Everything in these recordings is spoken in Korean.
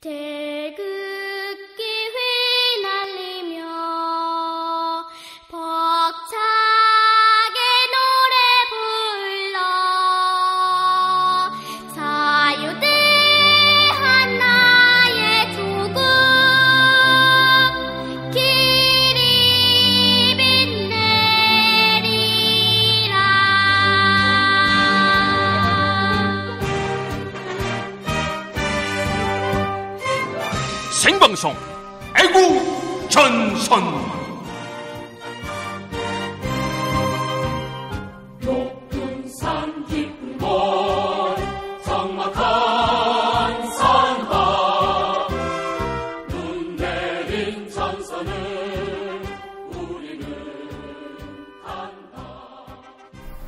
태극기 휘날리며 벅차게 노래 불러 자유대한 나의 조국 길이 빛내리라. 생방송 애국전선 높은 산 깊은 곳 적막한 산하 눈 내린 전선을 우리는 간다.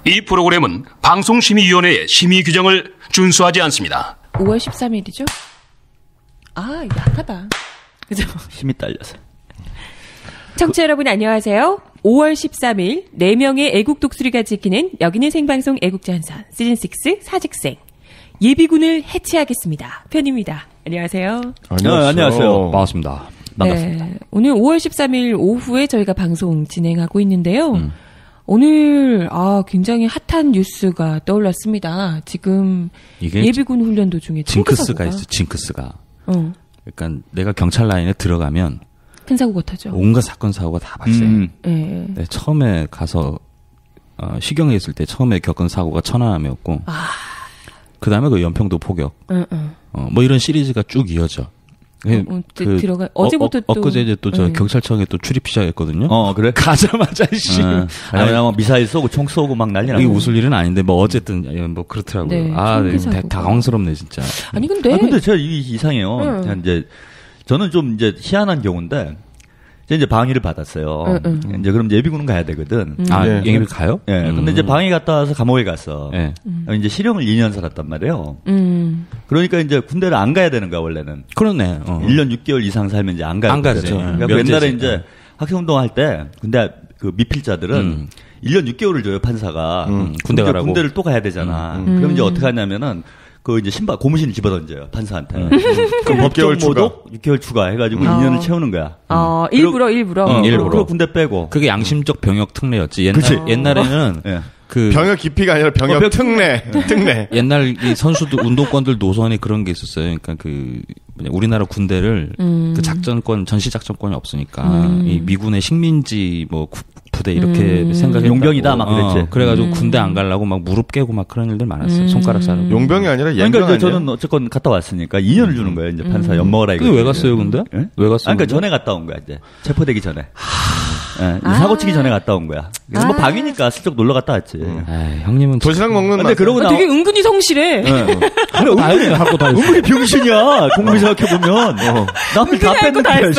이 프로그램은 방송심의위원회의 심의 규정을 준수하지 않습니다. 5월 13일이죠? 아, 약하다. 그죠? 힘이 딸려서. 청취자 여러분 안녕하세요. 5월 13일 4명의 애국 독수리가 지키는 여기는 생방송 애국전선 시즌6 사직생 예비군을 해체하겠습니다. 편입니다. 안녕하세요. 안녕하세요. 반갑습니다. 반갑습니다. 네, 오늘 5월 13일 오후에 저희가 방송 진행하고 있는데요. 오늘 굉장히 핫한 뉴스가 떠올랐습니다. 지금 이게 예비군 훈련도 중에 징크스가 있어. 징크스가. 그러니까 내가 경찰 라인에 들어가면 큰 사고가 터져. 온갖 사건 사고가 다 발생. 네. 네, 처음에 가서 시경에 있을 때 처음에 겪은 사고가 천안함이었고, 그 다음에 그 연평도 포격, 뭐 이런 시리즈가 쭉 이어져. 들어가 어제부터 또 엊그제 이제 또 저 경찰청에 또 출입 시작했거든요. 그래? 가자마자 씨. 아니 미사일 쏘고 총 쏘고 막 난리 나고. 이게 웃을 일은 아닌데 뭐 어쨌든 뭐 그렇더라고요. 네, 당황스럽네 진짜. 아니 근데 제가 이상해요. 이제 저는 좀 이제 희한한 경우인데 이제 방위를 받았어요. 이제 그럼 예비군은 가야 되거든. 예비 가요? 예. 근데 이제 방위 갔다 와서 감옥에 갔어. 예. 이제 실형을 2년 살았단 말이에요. 그러니까 이제 군대를 안 가야 되는 거야, 원래는. 그러네. 1년 6개월 이상 살면 이제 안 가야 안 가지. 그러니까 옛날에 이제 학생운동 할 때 근데 그 미필자들은 1년 6개월을 줘요, 판사가. 군대 가라고. 군대를 또 가야 되잖아. 그럼 이제 어떻게 하냐면은 그 이제 고무신을 집어던져요, 판사한테. 그럼 법정 모독 6개월 추가 해가지고 2년을 채우는 거야. 일부러. 일부러 군대 빼고. 그게 양심적 병역 특례였지. 옛날에는 예. 그 병역 기피가 아니라 병역 특례. 옛날 이 선수들 운동권들 노선에 그런 게 있었어요. 그러니까 그 우리나라 군대를 그 작전권 전시 작전권이 없으니까 이 미군의 식민지 뭐 부대 이렇게 생각했다고. 용병이다 막 그랬지. 그래가지고 군대 안 가려고 막 무릎 깨고 막 그런 일들 많았어요. 손가락 자르고. 용병이 아니라 예병 그러니까 아니에요? 저는 어쨌건 갔다 왔으니까 2년을 주는 거예요. 이제 판사 엿먹어라 이거. 그게 왜 갔어요, 근데? 네? 왜 갔어요? 그러니까 전에 갔다 온 거야 이제 체포되기 전에. 사고 치기 전에 갔다 온 거야. 그래서 뭐 방위니까 슬쩍 놀러 갔다 왔지. 형님은 도시락 먹는 근데 그러고 되게 은근히 성실해. 은근히 하고 다 은근히 병신이야. 공부 생각해 보면 남들 다 뺐는데.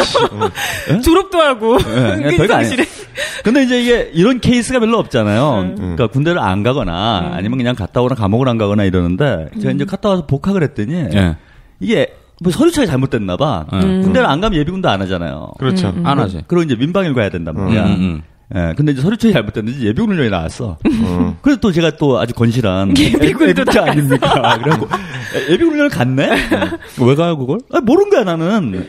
졸업도 하고. 별거 아니야. 근데 이제 이게 이런 케이스가 별로 없잖아요. 그러니까 군대를 안 가거나 아니면 그냥 갔다 오거나 감옥을 안 가거나 이러는데 제가 이제 갔다 와서 복학을 했더니 이게 뭐 서류차이 잘못됐나 봐. 군대를 안 가면 예비군도 안 하잖아요. 그렇죠. 안 하지. 그리고 이제 민방위를 가야 된단 말이야. 예, 근데 이제 서류차이 잘못됐는지 예비군 훈련이 나왔어. 그래서 또 제가 또 아주 건실한 예비군도 애국자 아닙니까? 그래갖고 예비군 훈련을 갔네? 왜 가요 그걸? 모르는 거야 나는.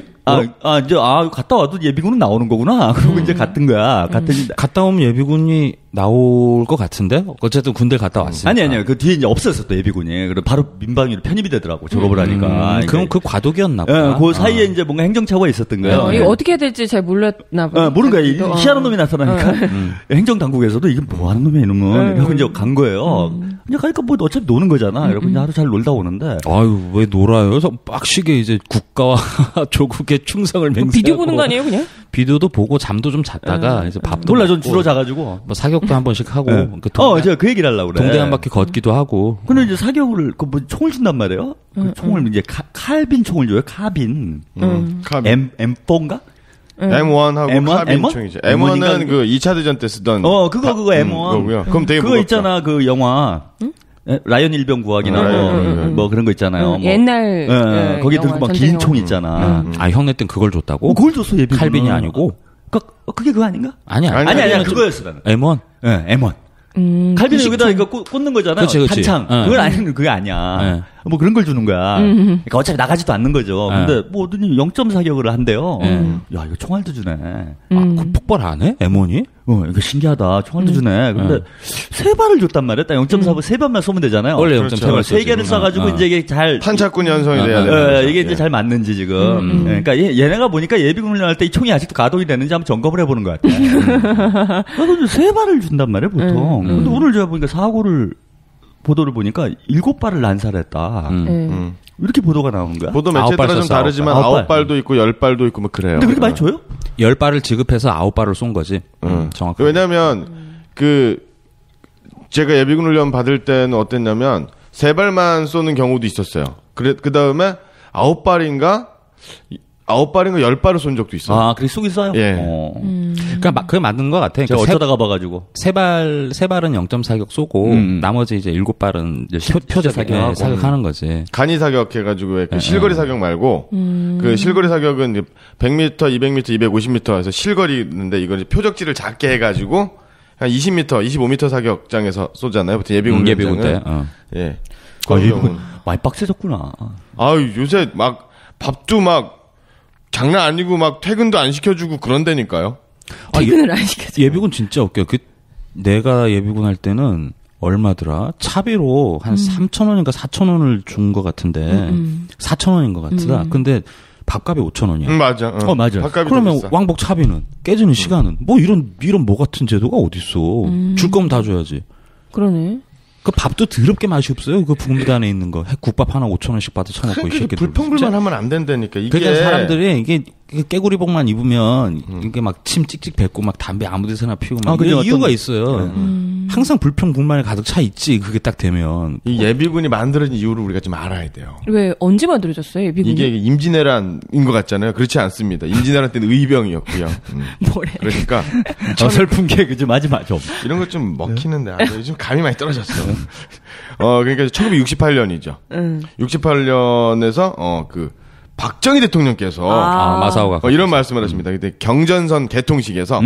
이제 갔다 와도 예비군은 나오는 거구나. 그러고 이제 갔던 거야. 갔다 오면 예비군이 나올 것 같은데? 어쨌든 군대 갔다 왔으니까. 아니야. 그 뒤에 이제 없었어 또 예비군이. 그래 바로 민방위로 편입이 되더라고. 졸업을 하니까. 그럼 그 과도기였나 보다. 그 사이에 이제 뭔가 행정착오가 있었던 거예요. 이거 어떻게 해야 될지 잘 몰랐나 봐. 모르는 거야. 희한한 놈이 나타나니까. 행정당국에서도 이게 뭐 하는 놈이야 이놈은. 이러고 이제 간 거예요. 이제 가니까 뭐 어차피 노는 거잖아. 이러고 이제 하루 잘 놀다 오는데. 아유, 왜 놀아요? 그래서 빡시게 이제 국가와 조국의 충성을 맹세하고. 비디오 보는 거 아니에요, 그냥? 비디오도 보고 잠도 좀 잤다가 이제 밥도 몰라, 전 주로 자가지고. 뭐 사격도 한 번씩 하고. 제가 그 얘기를 하려고 그래. 동대 한 바퀴 걷기도 하고. 근데 이제 사격을, 총을 준단 말이에요? 그 총을 이제 칼빈 총을 줘요, 카빈. 카빈. M4인가? M1하고 M1? 카빈 M1? 총이죠. M1은 그 2차 대전 때 쓰던. 그거 M1. 그거고요. 그럼 되게 그거 무겁죠. 있잖아, 그 영화. 라이언 일병 구하기나 뭐 그런 거 있잖아요. 뭐. 옛날 거기 들고 막 긴 총 있잖아. 형네 땐 그걸 줬다고? 그걸 줬어 예비군. 칼빈이 아니고? 그게 그거 아닌가? 아니야. 그거였어 나는. M1? M1. 칼빈이 여기다 이거 꽂는 거잖아요. 그치. 탄창. 그건 아니면 그게 아니야. 뭐 그런 걸 주는 거야. 그러니까 어차피 나가지도 않는 거죠. 근데 뭐 어더니 0.4격을 한대요. 야, 이거 총알도 주네. 그 폭발 안 해? M1이? 이거 신기하다. 총알도 주네. 근데 세 발을 줬단 말이야. 딱 0.4보 세 발만 쏘면 되잖아요. 원래 그렇죠. 0.3발 세 개를 쏴가지고 이제 이게 잘 탄착군이 형성이 돼야 돼요. 이게 이제 잘 맞는지 지금. 그러니까 얘네가 보니까 예비군 훈련할 때 이 총이 아직도 가동이 되는지 한번 점검을 해보는 것 같아. 그래서 세 발을 준단 말이에요, 보통. 근데 오늘 제가 보니까 사고를 보도를 보니까 7발을 난사했다. 이렇게 보도가 나오는 거야? 보도 매체에 따라 좀 다르지만 9발도 있고 10발도 있고 뭐 그래요. 근데 그렇게 많이 줘요? 10발을 지급해서 9발을 쏜 거지. 정확하게. 왜냐면 제가 예비군 훈련 받을 때는 어땠냐면 3발만 쏘는 경우도 있었어요. 그 다음에 9발인가 10발을 쏜 적도 있어요. 아, 그래 쏘긴 쏴요? 예. 그러니까 그게 맞는 것 같아. 제가 어쩌다가 봐가지고. 세 발은 0.4격 쏘고 나머지 이제 7발은 표제 사격하는 거지. 간이 사격 해가지고 그 실거리 사격 말고 그 실거리 사격은 이제 100m, 200m, 250m에서 실거리 있는데 이거 이제 표적지를 작게 해가지고 한 20m, 25m 사격장에서 쏘잖아요. 보통 예비군 때. 예. 예비군 많이 빡세졌구나. 아유 요새 막 밥도 막 장난 아니고 막 퇴근도 안 시켜주고 그런다니까요. 퇴근을 안 시켜줘. 예비군 진짜 웃겨. 내가 예비군 할 때는 얼마더라? 차비로 한 3,000원인가 4,000원을 준 것 같은데 4,000원인 것 같더라. 근데 밥값이 5,000원이야. 맞아. 맞아. 밥값이 그러면 더 비싸. 왕복 차비는 깨지는 시간은 뭐 이런 뭐 같은 제도가 어딨어? 줄 거면 다 줘야지. 그러네. 그 밥도 더럽게 맛이 없어요. 그 부금단에 있는 거. 국밥 하나 5,000원씩 받아 처먹고 이 새끼들. 불평불만 하면 안 된다니까. 이게 그러니까 사람들이 이게 깨구리복만 입으면 이게 막 침 찍찍 뱉고 막 담배 아무 데서나 피우고 막 이런 이유가 있어요. 항상 불평불만이 가득 차 있지. 그게 딱 되면. 이 예비군이 만들어진 이유를 우리가 좀 알아야 돼요. 왜 언제 만들어졌어요, 예비군이? 이게 임진왜란인 것 같잖아요. 그렇지 않습니다. 임진왜란 때는 의병이었고요. 뭐래? 그러니까 슬픈 게 좀 하지 마 좀. 이런 거 좀 먹히는데 요즘 감이 많이 떨어졌어. 그러니까 1968년이죠. 68년에서 그 박정희 대통령께서 마사오가 이런 말씀을 하십니다. 그때 경전선 개통식에서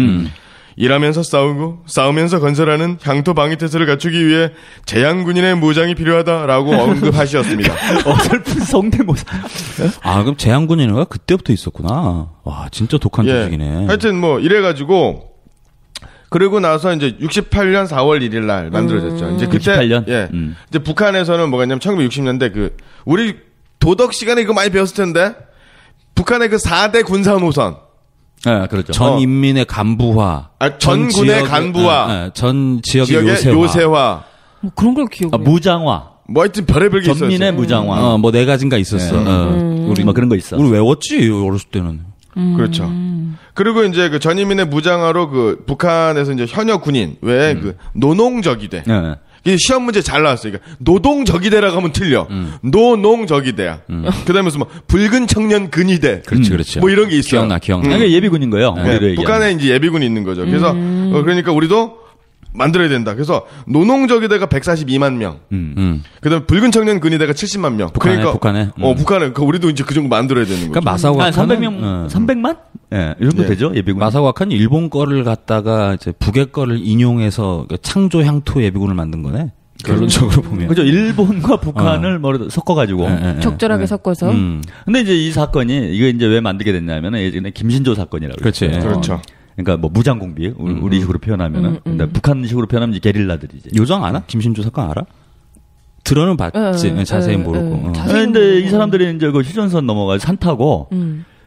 일하면서 싸우고 싸우면서 건설하는 향토 방위태세를 갖추기 위해 재향군인의 무장이 필요하다라고 언급하셨습니다. 슬픈 성대모사. 그럼 재향군인가 그때부터 있었구나. 와, 진짜 독한 조직이네. 하여튼 뭐 이래가지고 그리고 나서 이제 68년 4월 1일 날 만들어졌죠. 이제 그때 68년? 이제 북한에서는 뭐가 있냐면 1960년대 우리 도덕 시간에 이거 많이 배웠을 텐데 북한의 그 4대 군사 노선. 네, 그렇죠. 전 인민의 간부화. 전군의 간부화. 전 지역의 요새화. 뭐 그런 걸 기억해. 무장화. 뭐 하여튼 별의별 게 있었어요. 전민의 무장화. 뭐 네 가지인가 있었어. 우리 뭐 그런 거 있어. 우리 외웠지 어렸을 때는. 그렇죠. 그리고 이제 그 전인민의 무장화로 그 북한에서 이제 현역 군인 외에 그 노농적이대. 네. 이게 시험 문제 잘 나왔어요. 그러니까 노동적이대라고 하면 틀려. 노농적이대야. 그다음에 무슨 뭐 붉은 청년 근위대. 그렇지. 뭐 이런 게 있어요. 기억나. 이게 예비군인 거예요. 네. 북한에 이제 예비군이 있는 거죠. 그래서 그러니까 우리도 만들어야 된다. 그래서 노농적이대가 142만 명. 그다음에 붉은 청년 근위대가 70만 명. 북한에. 북한에. 그러니까 우리도 이제 그 정도 만들어야 되는 거죠. 그러니까 마사오가 한 300명, 300만? 예, 이 정도 되죠, 예비군. 마사오카는 일본 거를 갖다가 이제 북의 거를 인용해서 창조 향토 예비군을 만든 거네. 결론적으로 보면. 그죠. 일본과 북한을 섞어가지고. 적절하게 섞어서. 근데 이제 이 사건이, 이거 이제 왜 만들게 됐냐면은 예전에 김신조 사건이라고. 그렇지. 그렇죠. 그러니까 뭐 무장공비, 우리 식으로 표현하면은. 근데 북한식으로 표현하면 이제 게릴라들이지. 요정 알아? 김신조 사건 알아? 들어는 봤지. 자세히 모르고. 근데 이 사람들이 이제 그 휴전선 넘어가서 산 타고.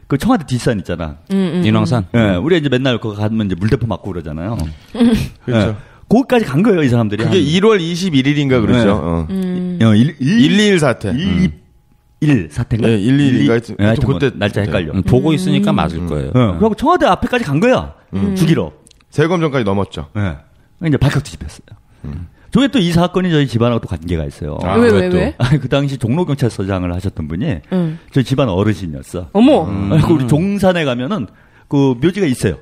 그 청와대 뒷산 있잖아. 인왕산. 예, 우리 이제 맨날 그거 가면 이제 물대포 맞고 그러잖아요. 그렇죠. 예, 거기까지 간 거예요, 이 사람들이. 그게 1월 21일인가 그렇죠. 121 사태. 121 사태인가? 네, 121인가 하여튼 그때 날짜 헷갈려. 보고 있으니까 맞을 거예요. 그리고 청와대 앞에까지 간 거야. 죽이러. 세검전까지 넘었죠. 예. 이제 발칵 뒤집혔어요. 저게 또 이 사건이 저희 집안하고 또 관계가 있어요. 왜? 그 당시 종로경찰서장을 하셨던 분이 저희 집안 어르신이었어. 어머. 우리 종산에 가면은 그 묘지가 있어요.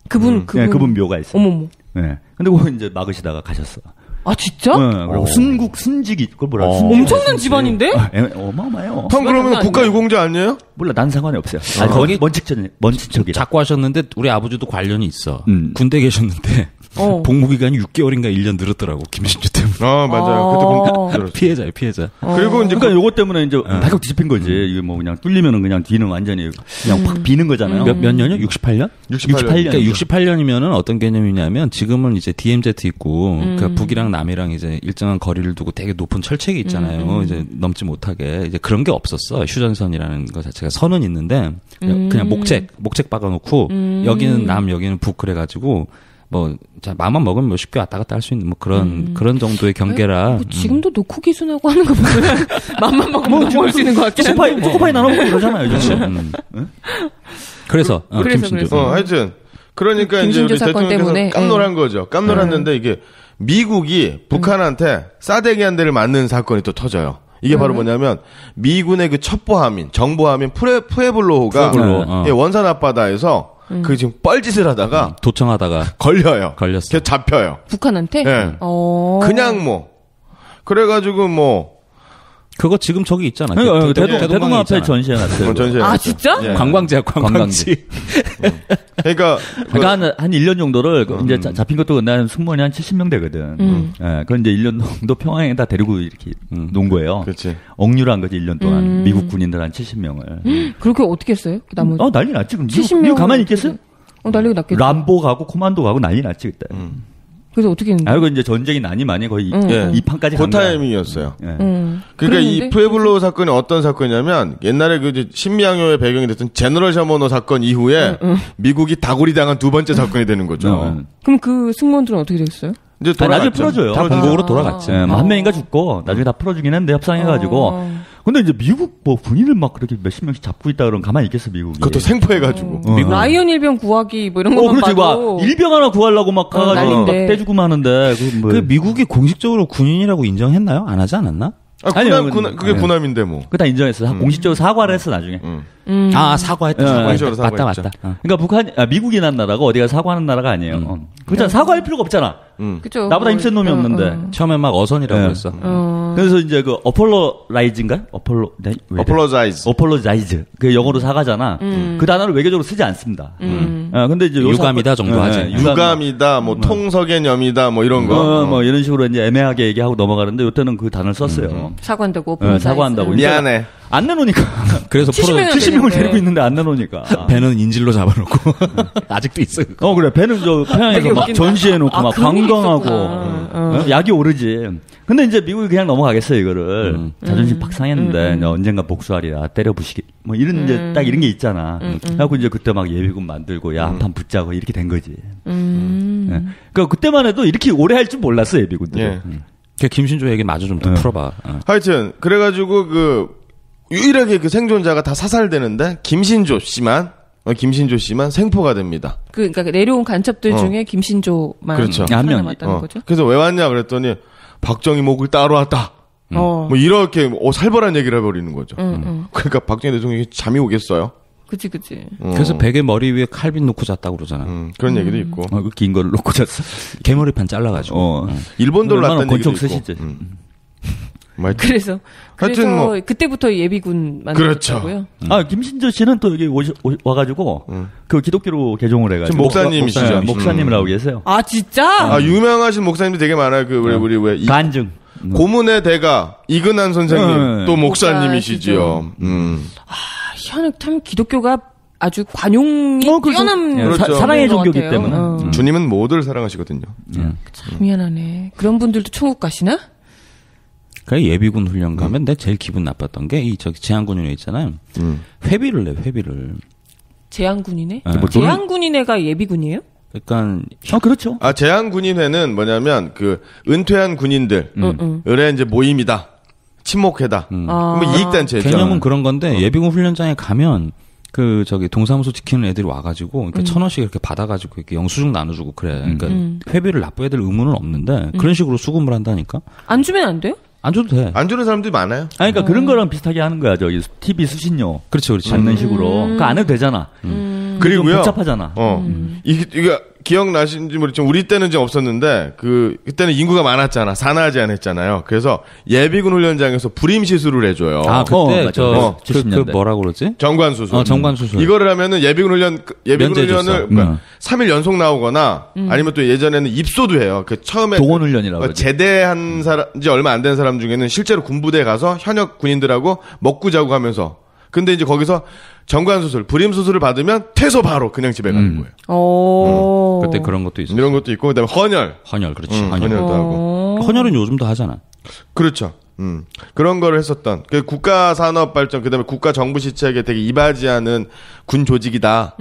그분. 네, 그분 묘가 있어요. 어머머. 네. 근데 그거 이제 막으시다가 가셨어. 아, 진짜? 네. 그리고 순직이, 그걸 뭐라 엄청난 집안인데? 어마어마해요. 형 그러면 국가유공자 아니에요? 몰라, 난 상관이 없어요. 거기 먼 친척이라. 자꾸 하셨는데 우리 아버지도 관련이 있어. 군대 계셨는데 복무 기간이 6개월인가 1년 늘었더라고 김신주 때문에. 맞아요. 그때 피해자예요, 피해자. 그리고 이제 그러니까 요것 때문에 이제 발칵 뒤집힌 거지. 이게 뭐 그냥 뚫리면은 그냥 뒤는 완전히 그냥 팍 비는 거잖아요. 몇 년이요? 68년? 68년. 그러니까 68년이면은 어떤 개념이냐면 지금은 이제 DMZ 있고 그러니까 북이랑 남이랑 이제 일정한 거리를 두고 되게 높은 철책이 있잖아요. 이제 넘지 못하게 이제 그런 게 없었어. 휴전선이라는 것 자체가 선은 있는데 그냥 목책 박아놓고 여기는 남 여기는 북 그래가지고 뭐 자 마음만 먹으면 뭐 쉽게 왔다 갔다 할 수 있는 뭐 그런 정도의 경계라. 뭐 지금도 노크 기순하고 하는 거 보면 맘만 먹으면 넘어올 수 있는 것 같긴 한데. 초코파이 나눠먹고 그러잖아요. 그래서 그래서. 하여튼 그러니까 이제 우리 대통령께서 깜놀한 거죠. 깜놀했는데 이게 미국이 북한한테 싸대기 한 대를 맞는 사건이 또 터져요. 이게 바로 뭐냐면 미군의 그 첩보함인 정보함인 푸에블로호가 원산 앞바다에서 그 지금 뻘짓을 하다가 도청하다가 걸렸어. 그래서 잡혀요. 북한한테? 네. 그냥 뭐 그래가지고 뭐 그거 지금 저기 있잖아. 대동강 앞에 전시해놨어요. 전시해. 진짜? 예. 관광지야, 관광지. 그러니까 한 1년 정도를 이제 잡힌 것도 근데 한 승무원이 한 70명 되거든. 예, 그건 이제 1년 정도 평양에다 데리고 이렇게 놓은 거예요. 그렇지. 억류한 거지 1년 동안 미국 군인들 한 70명을. 그렇게 어떻게 했어요? 나머지. 난리 났지. 미국 가만히 있겠어요? 난리가 났겠죠. 람보 가고 코만도 가고 난리 났지 그때. 그래서 어떻게 했는데? 그리고 이제 전쟁이 난이 많이 거의 2판까지 그 타이밍이었어요. 예. 그러니까 그랬는데? 이 푸에블로 사건이 어떤 사건이냐면 옛날에 그 신미양요의 배경이 됐던 제너럴 샤모노 사건 이후에 미국이 다구리 당한 두 번째 사건이 되는 거죠. 그럼 그 승무원들은 어떻게 됐어요? 이제 나중에 풀어줘요. 다 본국으로 돌아갔지. 한 명인가 죽고 나중에 다 풀어주긴 했는데 협상해가지고. 근데 이제 미국 뭐 군인을 막 그렇게 몇십 명씩 잡고 있다 그러면 가만히 있겠어 미국이. 그것도 생포해가지고. 미국 라이언 일병 구하기 뭐 이런 거만 그렇지. 봐도. 막 일병 하나 구하려고 막 가가지고 난린데. 막 떼주고만 하는데. 그 미국이 공식적으로 군인이라고 인정했나요? 안 하지 않았나? 아니요, 그게 군함인데 뭐. 그거 다 인정했어. 공식적으로 사과를 했어 나중에. 사과했다. 공식적으로 맞다, 사과했죠. 맞다. 그러니까 미국이 난 나라가 어디가 사과하는 나라가 아니에요. 그렇잖아. 사과할 필요가 없잖아. 그쵸. 나보다 힘센 놈이 없는데. 처음에 막 어선이라고 네. 그랬어. 그래서 이제 그 어폴로라이즈인가? 어폴로자이즈. 그 영어로 사과잖아. 그 단어를 외교적으로 쓰지 않습니다. 근데 이제 유감이다 정도 하지. 유감이다, 뭐 통석의념이다, 뭐 이런 거. 뭐 이런 식으로 이제 애매하게 얘기하고 넘어가는데 요때는 그 단어를 썼어요. 사과한다고. 사과한다고. 미안해. 안 내놓으니까. 그래서 70명을 데리고 있는데 안 내놓으니까. 배는 인질로 잡아놓고 아직도 있어. 그래. 배는 저 평양에서 막 전시해놓고 막 관광하고 약이 오르지. 근데 이제 미국이 그냥 넘어가겠어요 이거를. 자존심 팍 상했는데 언젠가 복수하리라 때려부시기 뭐 이런 이제 딱 이런 게 있잖아. 그래갖고 이제 그때 막 예비군 만들고 야 한판 붙자고 이렇게 된 거지. 그러니까 그때만 해도 이렇게 오래 할 줄 몰랐어 예비군들. 그 김신조 얘기 마저 좀 더 풀어봐. 하여튼 그래가지고 그 유일하게 그 생존자가 다 사살되는데 김신조 씨만 생포가 됩니다. 그러니까 내려온 간첩들 중에 김신조만 그렇죠. 한 명. 살아남았다는 거죠. 그래서 왜 왔냐 그랬더니 박정희 목을 따러 왔다. 뭐 이렇게 살벌한 얘기를 해버리는 거죠. 그러니까 박정희 대통령이 잠이 오겠어요. 그치. 그래서 베개 머리 위에 칼빈 놓고 잤다고 그러잖아. 그런 얘기도 있고. 그 긴 거를 놓고 잤어. 개머리판 잘라가지고. 일본 돌 났다는 얘기도 권총 있고. 쓰시지. 그래서 하여튼 뭐 그때부터 예비군 만들었다고요. 그렇죠. 김신조 씨는 또 여기 와가지고 그 기독교로 개종을 해가지고 지금 목사님이시죠. 목사님이라고 계세요. 아 진짜? 유명하신 목사님도 되게 많아요. 그 우리 왜 간증. 고문의 대가 이근한 선생님 또 목사님이시지요. 희한하게 참 기독교가 아주 관용이 뛰어난 그렇죠. 사랑의 것 종교이기 같아요. 때문에. 주님은 모두를 사랑하시거든요. 참 미안하네. 그런 분들도 천국 가시나? 그래 예비군 훈련 가면 내 제일 기분 나빴던 게 이 저기 제한군인회 있잖아요. 회비를 내 회비를. 제한군인회? 제한군인회가 예비군이에요? 그러니까 그렇죠. 제한군인회는 뭐냐면 그 은퇴한 군인들의 이제 모임이다. 친목회다. 뭐 이익단체죠. 개념은 그런 건데 예비군 훈련장에 가면 그 저기 동사무소 지키는 애들이 와가지고 그러니까 1,000원씩 이렇게 받아가지고 이렇게 영수증 나눠주고 그래. 그러니까 회비를 납부해야 될 의무는 없는데 그런 식으로 수금을 한다니까. 안 주면 안 돼요? 안 줘도 돼. 안 주는 사람들이 많아요. 그러니까 그런 거랑 비슷하게 하는 거야. 저기 TV 수신료. 그렇지. 받는 식으로. 그거 안 해도 되잖아. 그리고요. 좀 복잡하잖아. 이게 기억나시는지 모르지만 우리 때는 이제 없었는데 그때는 인구가 많았잖아. 산하제 안 했잖아요. 그래서 예비군 훈련장에서 불임 시술을 해줘요. 아 그때 맞아. 그 뭐라 그러지? 정관 수술. 정관 수술. 이거를 하면은 예비군 훈련을 면제해줬어. 그러니까 3일 연속 나오거나 아니면 또 예전에는 입소도 해요. 그 처음에 동원 훈련이라고 그러죠. 제대한 사람 이제 얼마 안 된 사람 중에는 실제로 군부대에 가서 현역 군인들하고 먹고 자고 하면서 근데 이제 거기서 정관 수술, 불임 수술을 받으면 퇴소 바로 그냥 집에 가는 거예요. 그때 그런 것도 있어요. 이런 것도 있고 그다음에 헌혈, 그렇지. 헌혈도 하고. 헌혈은 요즘도 하잖아. 그렇죠. 그런 거를 했었던 그 국가 산업 발전 그다음에 국가 정부 시책에 되게 이바지하는 군 조직이다.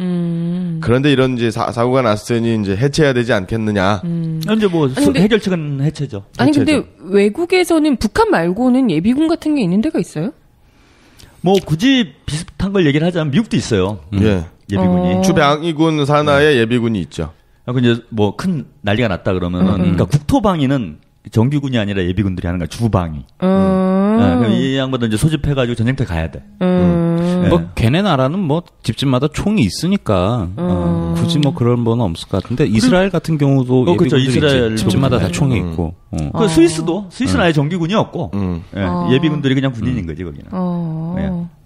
그런데 이런 이제 사고가 났으니 이제 해체해야 되지 않겠느냐. 현재 뭐 해결책은 해체죠. 아니 근데 외국에서는 북한 말고는 예비군 같은 게 있는 데가 있어요? 뭐 굳이 비슷한 걸 얘기를 하자면 미국도 있어요. 예. 예비군이. 주방위군 산하에 예비군이 있죠. 이제 뭐 큰 난리가 났다 그러면은 그러니까 국토방위는 정규군이 아니라 예비군들이 하는 거야. 주방위. 이 양반들 이제 소집해가지고 전쟁터에 가야 돼. 뭐 걔네 나라는 뭐 집집마다 총이 있으니까 굳이 뭐 그런 거는 없을 것 같은데 이스라엘 같은 경우도 그렇죠. 이스라엘 집집마다 다 총이 있고. 그 스위스는 아예 정규군이 없고 예비군들이 그냥 군인인 거지 거기는.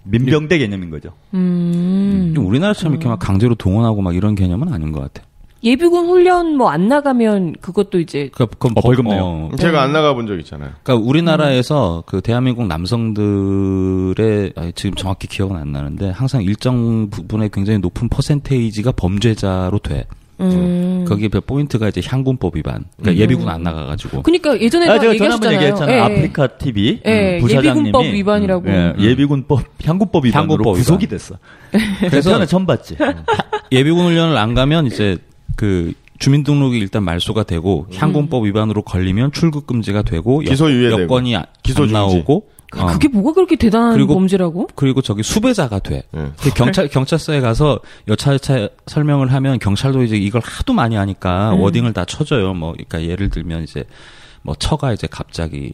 민병대 개념인 거죠. 우리나라처럼 이렇게 막 강제로 동원하고 막 이런 개념은 아닌 것 같아. 예비군 훈련 뭐 안 나가면 그것도 이제 그건 벌금 내요. 제가 안 나가본 적 있잖아요. 그러니까 우리나라에서 그 대한민국 남성들의 지금 정확히 기억은 안 나는데 항상 일정 부분에 굉장히 높은 퍼센테이지가 범죄자로 돼. 거기에 포인트가 이제 향군법 위반. 그러니까 예비군 안 나가가지고. 그러니까 예전에 제가 얘기하셨잖아요. 얘기했잖아요. 아프리카 TV 부사장님이 예비군법 위반이라고. 예비군법 향군법 위반으로 구속이 됐어. 그래서 저는 처음 봤지. 예비군 훈련을 안 가면 이제 그 주민등록이 일단 말소가 되고 향군법 위반으로 걸리면 출국 금지가 되고 기소유예되고 여건이 안 나오고 그게 뭐가 그렇게 대단한 범죄라고? 그리고 저기 수배자가 돼. 경찰서에 가서 여차여차 설명을 하면 경찰도 이제 이걸 하도 많이 하니까 워딩을 다 쳐줘요. 뭐 그러니까 예를 들면 이제 뭐 처가 이제 갑자기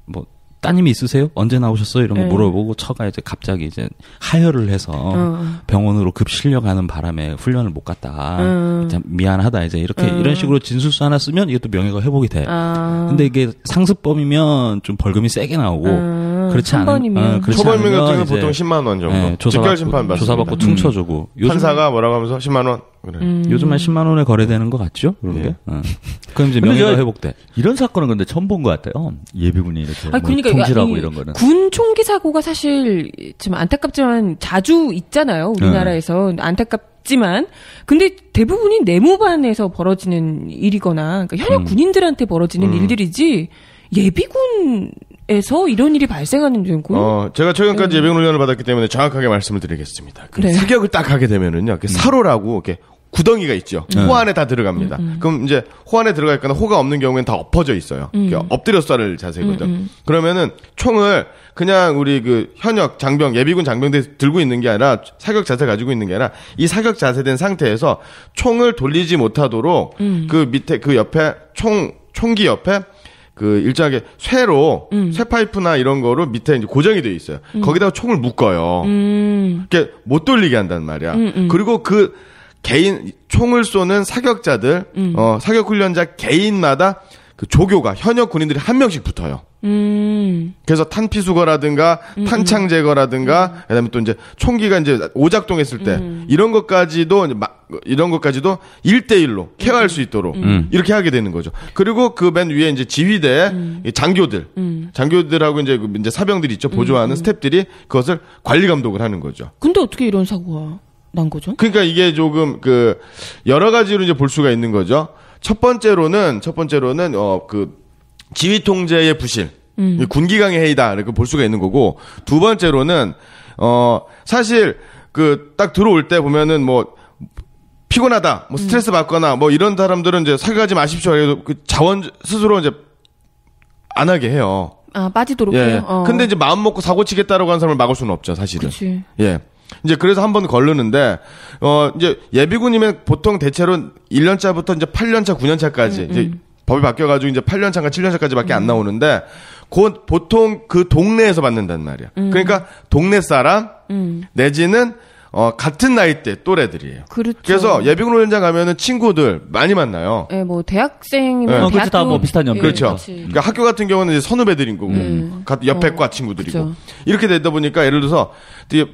뭐 따님이 있으세요? 언제 나오셨어요? 이런 거 물어보고 처가 이제 갑자기 이제 하혈을 해서 병원으로 급 실려가는 바람에 훈련을 못 갔다. 미안하다 이제 이렇게 이런 식으로 진술서 하나 쓰면 이게 또 명예가 회복이 돼. 근데 이게 상습범이면 좀 벌금이 세게 나오고 그렇지 않으면 초벌명 같은 경우는 보통 10만 원 정도. 직결 심판 받습니다. 조사받고 퉁쳐주고 판사가 뭐라고 하면서 10만 원. 그래. 요즘 한 10만 원에 거래되는 것 같죠? 그런 게. 그럼 이제 명예가 회복돼. 이런 사건은 근데 처음 본 것 같아요. 예비군이 이렇게 그러니까 통질하고 이런 거는. 군 총기 사고가 사실 좀 안타깝지만 자주 있잖아요. 우리나라에서 안타깝지만 근데 대부분이 내무반에서 벌어지는 일이거나 그러니까 현역 군인들한테 벌어지는 일들이지 예비군에서 이런 일이 발생하는 경우. 제가 최근까지 예비군 훈련을 받았기 때문에 정확하게 말씀을 드리겠습니다. 네. 사격을 딱 하게 되면은요, 사로라고 이렇게 구덩이가 있죠. 호 안에 다 들어갑니다. 그럼 이제 호 안에 들어가 있거나 호가 없는 경우에는 다 엎어져 있어요. 엎드려 쏴를 자세거든요. 그러면은 총을 그냥 우리 그 현역 장병, 예비군 장병들이 들고 있는 게 아니라 사격 자세 가지고 있는 게 아니라 이 사격 자세된 상태에서 총을 돌리지 못하도록 그 밑에 그 옆에 총기 옆에 그 일정하게 쇠로 쇠 파이프나 이런 거로 밑에 이제 고정이 되어 있어요. 거기다가 총을 묶어요. 이렇게 못 돌리게 한단 말이야. 그리고 그 개인 총을 쏘는 사격자들, 사격 훈련자 개인마다 그 조교가 현역 군인들이 한 명씩 붙어요. 그래서 탄피수거라든가 탄창 제거라든가 그다음에 또 이제 총기가 이제 오작동했을 때 이런 것까지도 1대1로 케어할 수 있도록 이렇게 하게 되는 거죠. 그리고 그 맨 위에 이제 지휘대 장교들하고 이제 사병들이 있죠. 보조하는 스태프들이 그것을 관리 감독을 하는 거죠. 근데 어떻게 이런 사고가 난 거죠? 그러니까 이게 조금 그 여러 가지로 이제 볼 수가 있는 거죠. 첫 번째로는 그 지휘 통제의 부실, 군기강의 해이다 이렇게 볼 수가 있는 거고, 두 번째로는 사실 그 딱 들어올 때 보면은 뭐 피곤하다, 뭐 스트레스 받거나 뭐 이런 사람들은 이제 사격하지 마십시오. 그래도 그 자원 스스로 이제 안 하게 해요. 빠지도록 해요. 근데 이제 마음 먹고 사고 치겠다라고 하는 사람을 막을 수는 없죠, 사실은. 그치. 예. 이제 그래서 한 번 걸르는데, 이제 예비군이면 보통 대체로 1년차부터 이제 8년차, 9년차까지, 이제 법이 바뀌어가지고 이제 8년차인가 7년차까지밖에 안 나오는데, 곧 보통 그 동네에서 받는단 말이야. 그러니까 동네 사람, 내지는, 같은 나이대 또래들이에요. 그렇죠. 그래서 예비군 훈련장 가면은 친구들 많이 만나요. 예, 뭐 대학생이면 네. 그렇죠. 다 뭐 비슷한 연배. 그렇죠. 그치. 그러니까 학교 같은 경우는 이제 선후배들인 거고, 옆에 과 친구들이고. 그쵸. 이렇게 되다 보니까 예를 들어서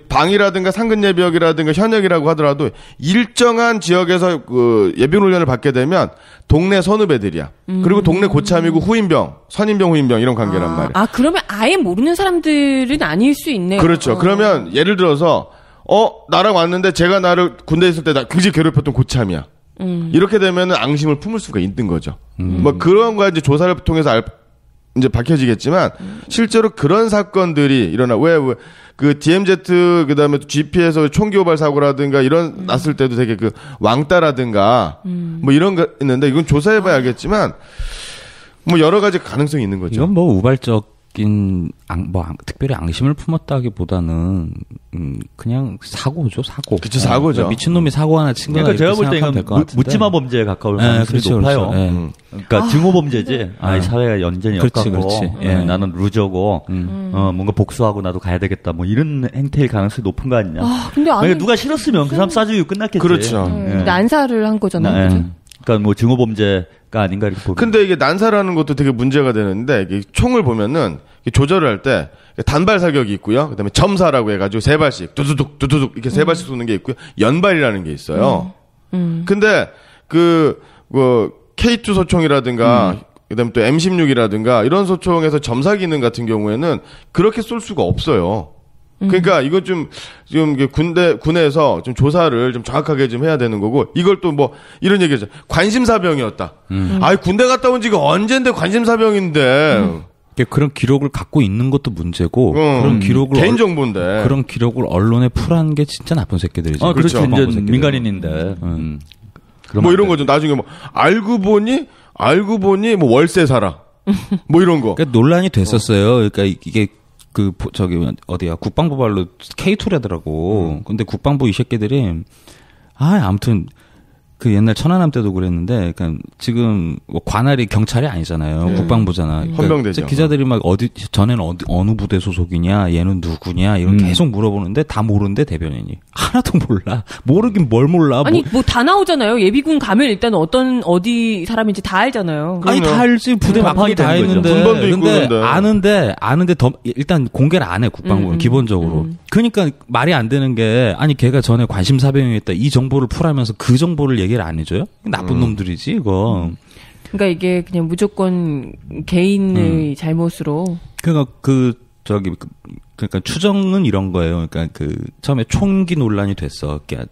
방이라든가 상근예비역이라든가 현역이라고 하더라도 일정한 지역에서 그 예비군 훈련을 받게 되면 동네 선후배들이야. 그리고 동네 고참이고 후임병, 선임병, 후임병 이런 관계란 말이야. 아, 그러면 아예 모르는 사람들은 아닐 수 있네요. 그렇죠. 그러면 예를 들어서 나랑 왔는데 제가 나를 군대에 있을 때 나 굉장히 괴롭혔던 고참이야. 이렇게 되면은 앙심을 품을 수가 있는 거죠. 뭐 그런 거 이제 조사를 통해서 이제 밝혀지겠지만 실제로 그런 사건들이 일어나 왜 그 DMZ 그다음에 GP에서 총기 고발 사고라든가 이런 났을 때도 되게 그 왕따라든가 뭐 이런 거 있는데 이건 조사해봐야 알겠지만 뭐 여러 가지 가능성이 있는 거죠. 이건 뭐 우발적인 특별히 앙심을 품었다기보다는 그냥 사고죠, 사고. 그쵸, 사고죠. 그러니까 미친놈이 사고 하나 친 거나 그러니까 제가 볼 이렇게 때는 생각하면 될것 같은데. 묻지마 범죄에 가까울 네, 가능성이 그렇죠, 높아요. 그렇죠. 네. 그러니까 증오 범죄지. 이 사회가 완전히 그렇지, 역같고 그렇지. 예. 나는 루저고 뭔가 복수하고 나도 가야 되겠다. 뭐 이런 행태일 가능성이 높은 거 아니냐. 근데 아니, 만약에 누가 싫었으면 그 사람 쏴주고 끝났겠지. 그렇죠. 난사를 한 거잖아요. 그죠? 그러니까 뭐 증오 범죄가 아닌가 이렇게 보면. 근데 이게 난사라는 것도 되게 문제가 되는데 이게 총을 보면은 조절을 할 때 단발 사격이 있고요. 그다음에 점사라고 해가지고 세 발씩 두두둑 이렇게 세 발씩 쏘는 게 있고요. 연발이라는 게 있어요. 근데 뭐 K2 소총이라든가 그다음에 또 M16이라든가 이런 소총에서 점사 기능 같은 경우에는 그렇게 쏠 수가 없어요. 그러니까 이거 좀 군에서 좀 조사를 좀 정확하게 좀 해야 되는 거고 이걸 또 뭐 이런 얘기죠. 관심사병이었다. 아이 군대 갔다 온 지가 언젠데 관심사병인데. 그런 기록을 갖고 있는 것도 문제고 그런 기록을 개인 정보인데 그런 기록을 언론에 풀한 게 진짜 나쁜 새끼들이죠. 그렇죠. 나쁜 이제 새끼들. 민간인인데. 뭐 이런 거죠. 나중에 뭐 알고 보니 뭐 월세 살아. 뭐 이런 거. 그러니까 논란이 됐었어요. 그러니까 이게 어디야 국방부 발로 K2라더라고. 근데 국방부 이 새끼들이 아무튼 그 옛날 천안함 때도 그랬는데, 그러니까 지금 뭐 관할이 경찰이 아니잖아요. 국방부잖아. 그러니까 헌병대죠. 기자들이 막 전에는 어느 부대 소속이냐, 얘는 누구냐 이런 계속 물어보는데 다 모르는데 대변인이 하나도 몰라. 모르긴 뭘 몰라. 아니 뭐 다 나오잖아요. 예비군 가면 일단 어디 사람인지 다 알잖아요. 아니 다 알지. 부대 마판이 다 있는데. 군번도 있고 근데 그런데. 아는데 더 일단 공개를 안 해 국방부는 기본적으로. 그러니까 말이 안 되는 게 아니 걔가 전에 관심사병이었다 이 정보를 풀하면서 그 정보를 얘기를 안 해줘요? 나쁜 놈들이지 이거. 그러니까 이게 그냥 무조건 개인의 잘못으로. 그러니까 그러니까 추정은 이런 거예요. 그러니까 처음에 총기 논란이 됐어. 그러니까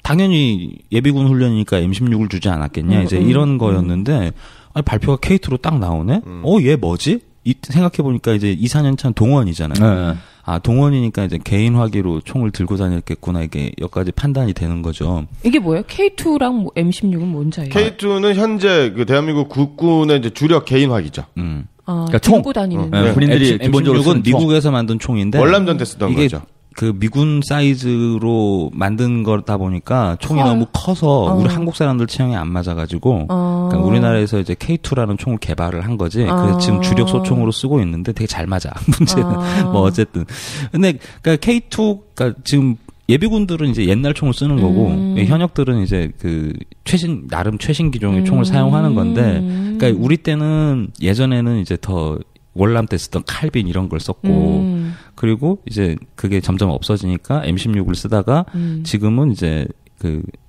당연히 예비군 훈련이니까 M16을 주지 않았겠냐. 이제 이런 거였는데 아니, 발표가 K2로 딱 나오네. 얘 뭐지? 생각해 보니까 이제 2, 4년 차는 동원이잖아요. 동원이니까 이제 개인 화기로 총을 들고 다녔겠구나. 이게 여기까지 판단이 되는 거죠. 이게 뭐예요? K2랑 M16은 뭔 차이예요? K2는 현재 그 대한민국 국군의 이제 주력 개인 화기죠. 그러니까 들고 다니는. 군인들이 기본적으로 M16은 미국에서 만든 총인데 월남전 때 쓰던 이게 거죠. 그 미군 사이즈로 만든 거다 보니까 총이 너무 커서 우리 한국 사람들 취향에 안 맞아가지고 그러니까 우리나라에서 이제 K2라는 총을 개발을 한 거지. 그래서 지금 주력 소총으로 쓰고 있는데 되게 잘 맞아. 문제는 뭐 어쨌든. 근데 그러니까 K2가 지금 예비군들은 이제 옛날 총을 쓰는 거고 현역들은 이제 나름 최신 기종의 총을 사용하는 건데 그러니까 우리 때는 예전에는 이제 더 월남 때 쓰던 칼빈 이런 걸 썼고 그리고 이제 그게 점점 없어지니까 M16을 쓰다가 지금은 이제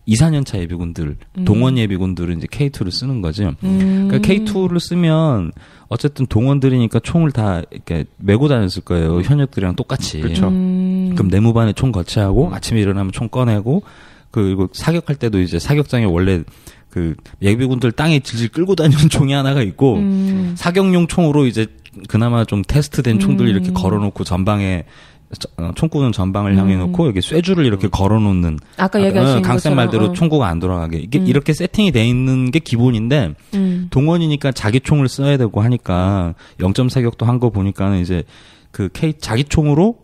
2, 4년 차 예비군들 동원 예비군들은 이제 K2를 쓰는 거죠. 그러니까 K2를 쓰면 어쨌든 동원들이니까 총을 다 이렇게 메고 다녔을 거예요. 현역들이랑 똑같이. 그렇죠. 그럼 내무반에 총 거치하고 아침에 일어나면 총 꺼내고 그리고 사격할 때도 이제 사격장에 원래 예비군들 땅에 질질 끌고 다니는 총이 하나가 있고 사격용 총으로 이제 그나마 좀 테스트된 총들 이렇게 걸어놓고 전방에 총구는 전방을 향해 놓고 여기 쇠줄을 이렇게 걸어놓는 아까 얘기하신 강쌤 말대로 총구가 안 돌아가게 이게 이렇게 세팅이 돼 있는 게 기본인데 동원이니까 자기 총을 써야 되고 하니까 0점 사격도 한 거 보니까는 이제 자기 총으로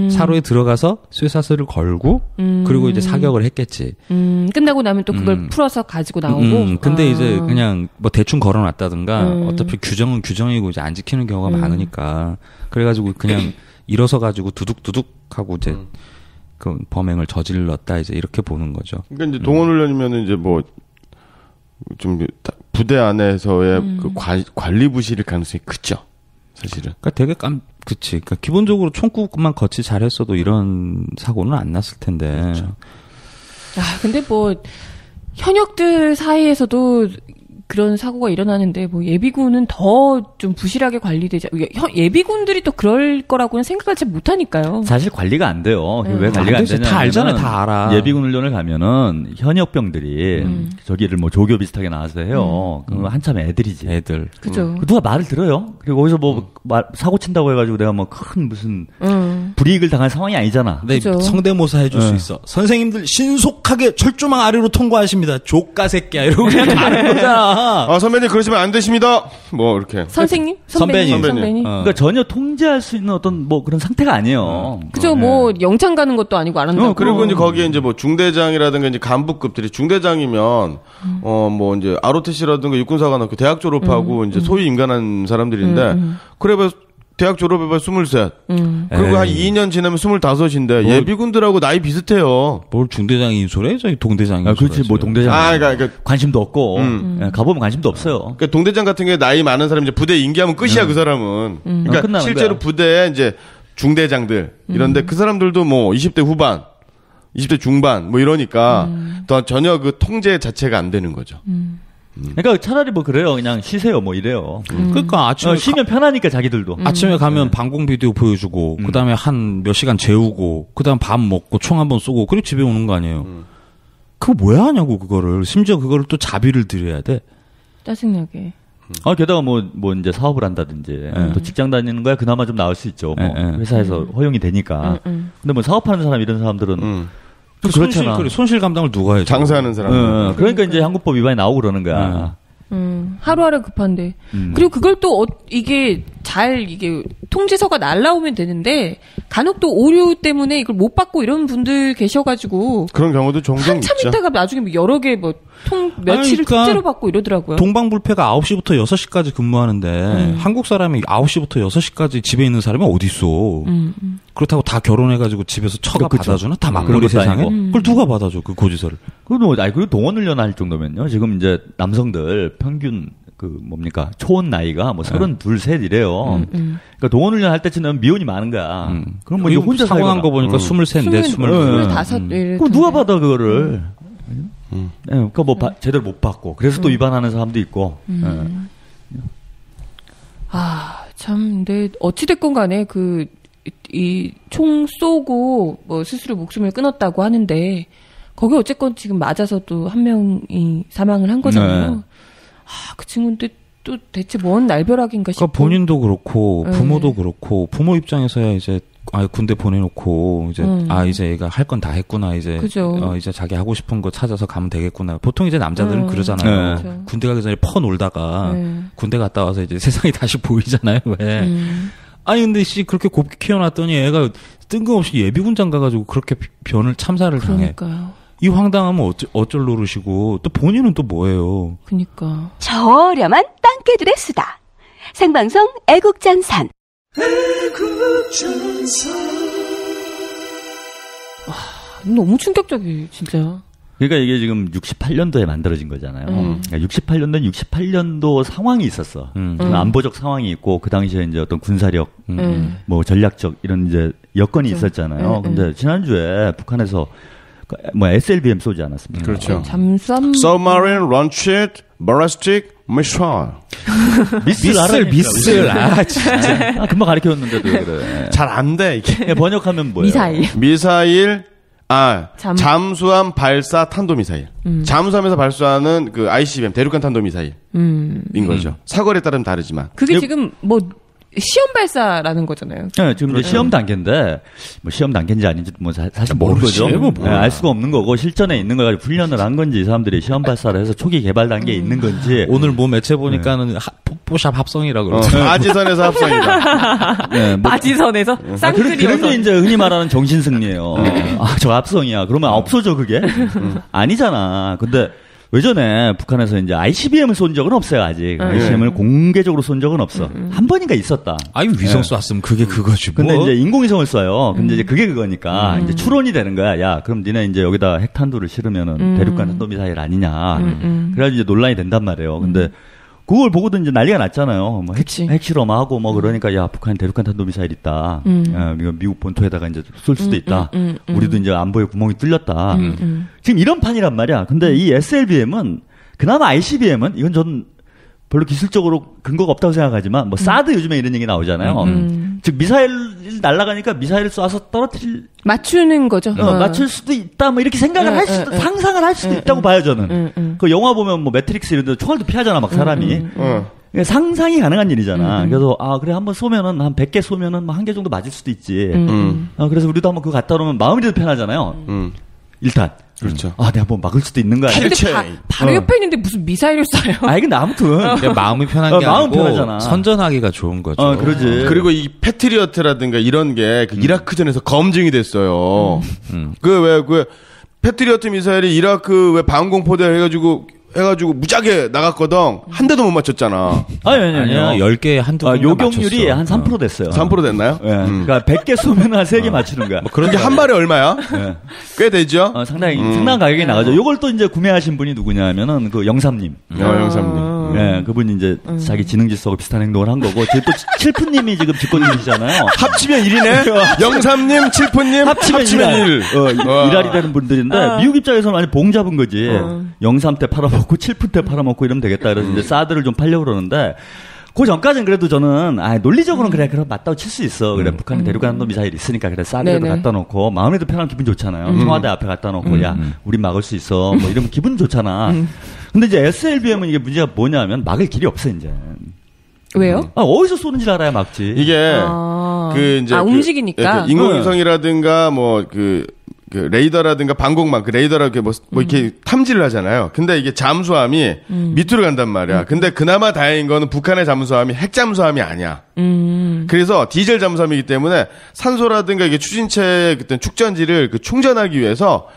사로에 들어가서 쇠사슬을 걸고 그리고 이제 사격을 했겠지. 끝나고 나면 또 그걸 풀어서 가지고 나오고. 근데 이제 그냥 뭐 대충 걸어놨다든가 어차피 규정은 규정이고 이제 안 지키는 경우가 많으니까 그래가지고 그냥 일어서 가지고 두둑두둑 하고 이제 그 범행을 저질렀다 이제 이렇게 보는 거죠. 그러니까 이제 동원훈련이면은 이제 뭐 좀 부대 안에서의 그 관리 부실일 가능성이 크죠. 사실은. 그러니까 되게 그치. 그러니까 기본적으로 총구만 거치 잘했어도 이런 사고는 안 났을 텐데. 그렇죠. 아, 근데 뭐 현역들 사이에서도 그런 사고가 일어나는데 뭐 예비군은 더 좀 부실하게 관리되지. 예비군들이 또 그럴 거라고는 생각하지 못하니까요. 사실 관리가 안 돼요. 왜 관리가 안 되냐? 다 알잖아요. 다 알아. 예비군 훈련을 가면은 현역병들이 저기를 뭐 조교 비슷하게 나와서 해요. 그럼 한참 애들이지. 애들. 그죠. 누가 말을 들어요? 그리고 거기서 뭐 사고 친다고 해가지고 내가 뭐 큰 무슨 불이익을 당할 상황이 아니잖아. 근데 그죠. 성대모사 해줄 수 있어. 선생님들 신속하게 철조망 아래로 통과하십니다. 조까 새끼야 이러고 그냥 가는 거잖아. 아 선배님 그러시면 안 되십니다. 뭐 이렇게. 선생님? 선배님. 그러니까 전혀 통제할 수 있는 어떤 뭐 그런 상태가 아니에요. 그죠. 뭐 영창 가는 것도 아니고 안 한다고. 그리고 이제 거기에 이제 뭐 중대장이라든가 이제 간부급들이 중대장이면 뭐 이제 ROTC라든가 육군사관학교 그 대학 졸업하고 이제 소위 임관한 사람들인데 그래 대학 졸업해봐 23. 그리고 한 2년 지나면 25인데 예비군들하고 나이 비슷해요. 뭘 중대장이 인솔해? 저기 동대장이 인솔해. 그렇지 뭐 동대장. 그러니까 관심도 없고 가보면 관심도 없어요. 그러니까 동대장 같은 게 나이 많은 사람 이제 부대 임기하면 끝이야 그 사람은. 그러니까 실제로 부대에 이제 중대장들 이런데 그 사람들도 뭐 20대 후반, 20대 중반 뭐 이러니까 더 전혀 그 통제 자체가 안 되는 거죠. 그러니까 차라리 뭐 그래요. 그냥 쉬세요. 뭐 이래요. 그러니까 아침에 쉬면 편하니까 자기들도. 아침에 가면 방공 비디오 보여주고 그다음에 한 몇 시간 재우고 그다음 밥 먹고 총 한번 쏘고 그리고 집에 오는 거 아니에요. 그거 뭐야 하냐고 그거를. 심지어 그거를 또 자비를 드려야 돼. 짜증나게. 게다가 뭐 이제 사업을 한다든지 또 직장 다니는 거야 그나마 좀 나을 수 있죠. 뭐 회사에서 허용이 되니까. 근데 뭐 사업하는 사람 이런 사람들은 그렇잖아. 손실 감당을 누가 해줘? 장사하는 사람. 그러니까 이제 한국법 위반이 나오고 그러는 거야. 하루하루 급한데. 그리고 그걸 또 이게 이게 통지서가 날라오면 되는데 간혹 또 오류 때문에 이걸 못 받고 이런 분들 계셔가지고 그런 경우도 종종 한참 있죠. 있다가 나중에 뭐 여러 개 며칠을 그러니까 통째로 받고 이러더라고요. 동방불패가 9시부터 6시까지 근무하는데 한국 사람이 9시부터 6시까지 집에 있는 사람이 어디 있어? 그렇다고 다 결혼해가지고 집에서 처가 받아주나? 다 막걸리 세상에? 그걸 누가 받아줘 그 고지서를? 그리고 동원훈련 할 정도면요. 지금 이제 남성들 평균 초혼 나이가 뭐 32, 3 이래요. 그러니까 동원훈련 할 때쯤 되면 미혼이 많은 거야. 그럼 뭐 이제 혼자 사고 난 거 보니까 23, 25. 그럼 누가 받아 그거를? 그러니까 뭐 제대로 못 받고 그래서 또 위반하는 사람도 있고. 참, 근데 어찌됐건 간에 이 총 쏘고 뭐 스스로 목숨을 끊었다고 하는데 거기 어쨌건 지금 맞아서 또 한 명이 사망을 한 거잖아요. 그 친구인데 또 대체 뭔 날벼락인가 싶고. 그러니까 본인도 그렇고 부모도 그렇고 부모 입장에서야 이제 군대 보내놓고 이제 이제 얘가 할 건 다 했구나 이제 이제 자기 하고 싶은 거 찾아서 가면 되겠구나. 보통 이제 남자들은 그러잖아요. 그렇죠. 군대 가기 전에 퍼 놀다가 군대 갔다 와서 이제 세상이 다시 보이잖아요. 왜? 근데 그렇게 곱게 키워놨더니 애가 뜬금없이 예비군장 가가지고 그렇게 변을 참사를 당해. 그러니까요. 이 황당하면 어쩔 노릇이고 또 본인은 또 뭐예요? 그러니까 저렴한 땅개들의 수다. 생방송 애국전선. 너무 충격적이에요, 진짜. 그러니까 이게 지금 68년도에 만들어진 거잖아요. 그러니까 68년도는 68년도 상황이 있었어. 안보적 상황이 있고 그 당시에 이제 어떤 군사력, 뭐 전략적 이런 이제 여건이 있었잖아요. 근데 지난주에 북한에서 뭐 SLBM 쏘지 않았습니까? 그렇죠. 잠수함 Submarine Launched Ballistic Missile. 미슬. 진짜. 금방 가르쳐줬는데도 왜 그래. 잘 안 돼 이게. 번역하면 뭐예요? 미사일. 잠수함 발사 탄도미사일. 잠수함에서 발사하는 그 ICBM 대륙간 탄도미사일인 거죠. 사거리에 따르면 다르지만. 그게 지금 뭐 시험 발사라는 거잖아요. 네, 지금 이제 시험 단계인데 뭐 시험 단계인지 아닌지도 뭐 사실 모르는 거죠. 알 수가 없는 거고 실전에 있는 거 가지고 훈련을 한 건지 이 사람들이 시험 발사를 해서 초기 개발 단계에 있는 건지. 오늘 뭐 매체 보니까는 폭포샵 합성이라고 그러죠. 바지선에서 합성이다. 네, 바지선에서 쌍끌이어서. 그런 게 이제 흔히 말하는 정신승리예요. 저 합성이야. 그러면 없어져 그게? 아니잖아. 근데 외전에 북한에서 이제 ICBM을 쏜 적은 없어요, 아직. ICBM을 공개적으로 쏜 적은 없어. 한 번인가 있었다. 아이, 위성 쐈으면 그게 그거지, 뭐. 근데 이제 인공위성을 쏴요. 근데 이제 그게 그거니까 이제 추론이 되는 거야. 야, 그럼 니네 이제 여기다 핵탄두를 실으면은 대륙간 탄도미사일 아니냐. 그래가지고 이제 논란이 된단 말이에요. 근데 그걸 보고도 이제 난리가 났잖아요. 뭐 핵실험하고 뭐 그러니까 야, 북한에 대륙간 탄도미사일 있다. 야, 이거 미국 본토에다가 이제 쏠 수도 있다. 우리도 이제 안보에 구멍이 뚫렸다. 지금 이런 판이란 말이야. 근데 이 SLBM은 그나마 ICBM은 이건 전 별로 기술적으로 근거가 없다고 생각하지만 뭐 사드 요즘에 이런 얘기 나오잖아요. 즉 미사일 날아가니까 미사일을 쏴서 맞추는 거죠. 맞출 수도 있다. 뭐 이렇게 생각을 할 수도 상상을 할 수도 있다고 봐요 저는. 그 영화 보면 뭐 매트릭스 이런 데 총알도 피하잖아 막 사람이. 상상이 가능한 일이잖아. 그래서 그래 한번 쏘면은 한 100개 쏘면은 한 개 정도 맞을 수도 있지. 그래서 우리도 한번 그거 갖다 놓으면 마음이라도 편하잖아요. 일단. 그렇죠. 내가 한번 막을 수도 있는 거야. 근데 바로 옆에 있는데 무슨 미사일을 쏴요? 근데 아무튼. 마음이 편한 게 마음 아니고 편하잖아. 선전하기가 좋은 거죠. 그러지. 그리고 이 패트리어트라든가 이런 게 그 이라크전에서 검증이 됐어요. 그 패트리어트 미사일이 이라크 왜 방공포대 해가지고 무지하게 나갔거든. 한 대도 못 맞췄잖아. 아니요. 10개에 한두 개 요격률이 한 3% 됐어요. 3% 됐나요? 그러니까 100개 쏘면 한 3개 맞추는 거야. 뭐 그게 한 발에 얼마야? 꽤 되죠? 상당한 가격이 나가죠. 요걸 또 이제 구매하신 분이 누구냐 하면은 그 영삼님. 영삼님. 그분이 이제 자기 지능지수하고 비슷한 행동을 한 거고, 또 칠프님이 지금 집권님이시잖아요. 합치면 1이네? 영삼님, 칠프님, 합치면 1. 일할이 되는 분들인데, 미국 입장에서는 완전 봉 잡은 거지. 영삼 때 팔아먹고, 칠프 때 팔아먹고 이러면 되겠다. 그래서 이제 사드를 좀 팔려고 그러는데, 그 전까지는 그래도 저는, 논리적으로는 그래, 맞다고 칠 수 있어. 그래, 북한에 대륙간 탄도 미사일 있으니까, 그래, 사드라도 갖다 놓고, 마음에도 편한 기분 좋잖아요. 청와대 앞에 갖다 놓고, 야, 우린 막을 수 있어. 뭐 이러면 기분 좋잖아. 근데 이제 SLBM은 이게 문제가 뭐냐면, 막을 길이 없어, 이제. 왜요? 어디서 쏘는지 알아야 막지. 이게, 이제. 움직이니까. 인공위성이라든가, 레이더라든가 방공망, 레이더라 이렇게 탐지를 하잖아요. 근데 이게 잠수함이 밑으로 간단 말이야. 근데 그나마 다행인 거는 북한의 잠수함이 핵 잠수함이 아니야. 그래서 디젤 잠수함이기 때문에 산소라든가 이게 추진체의 그때 축전지를 충전하기 위해서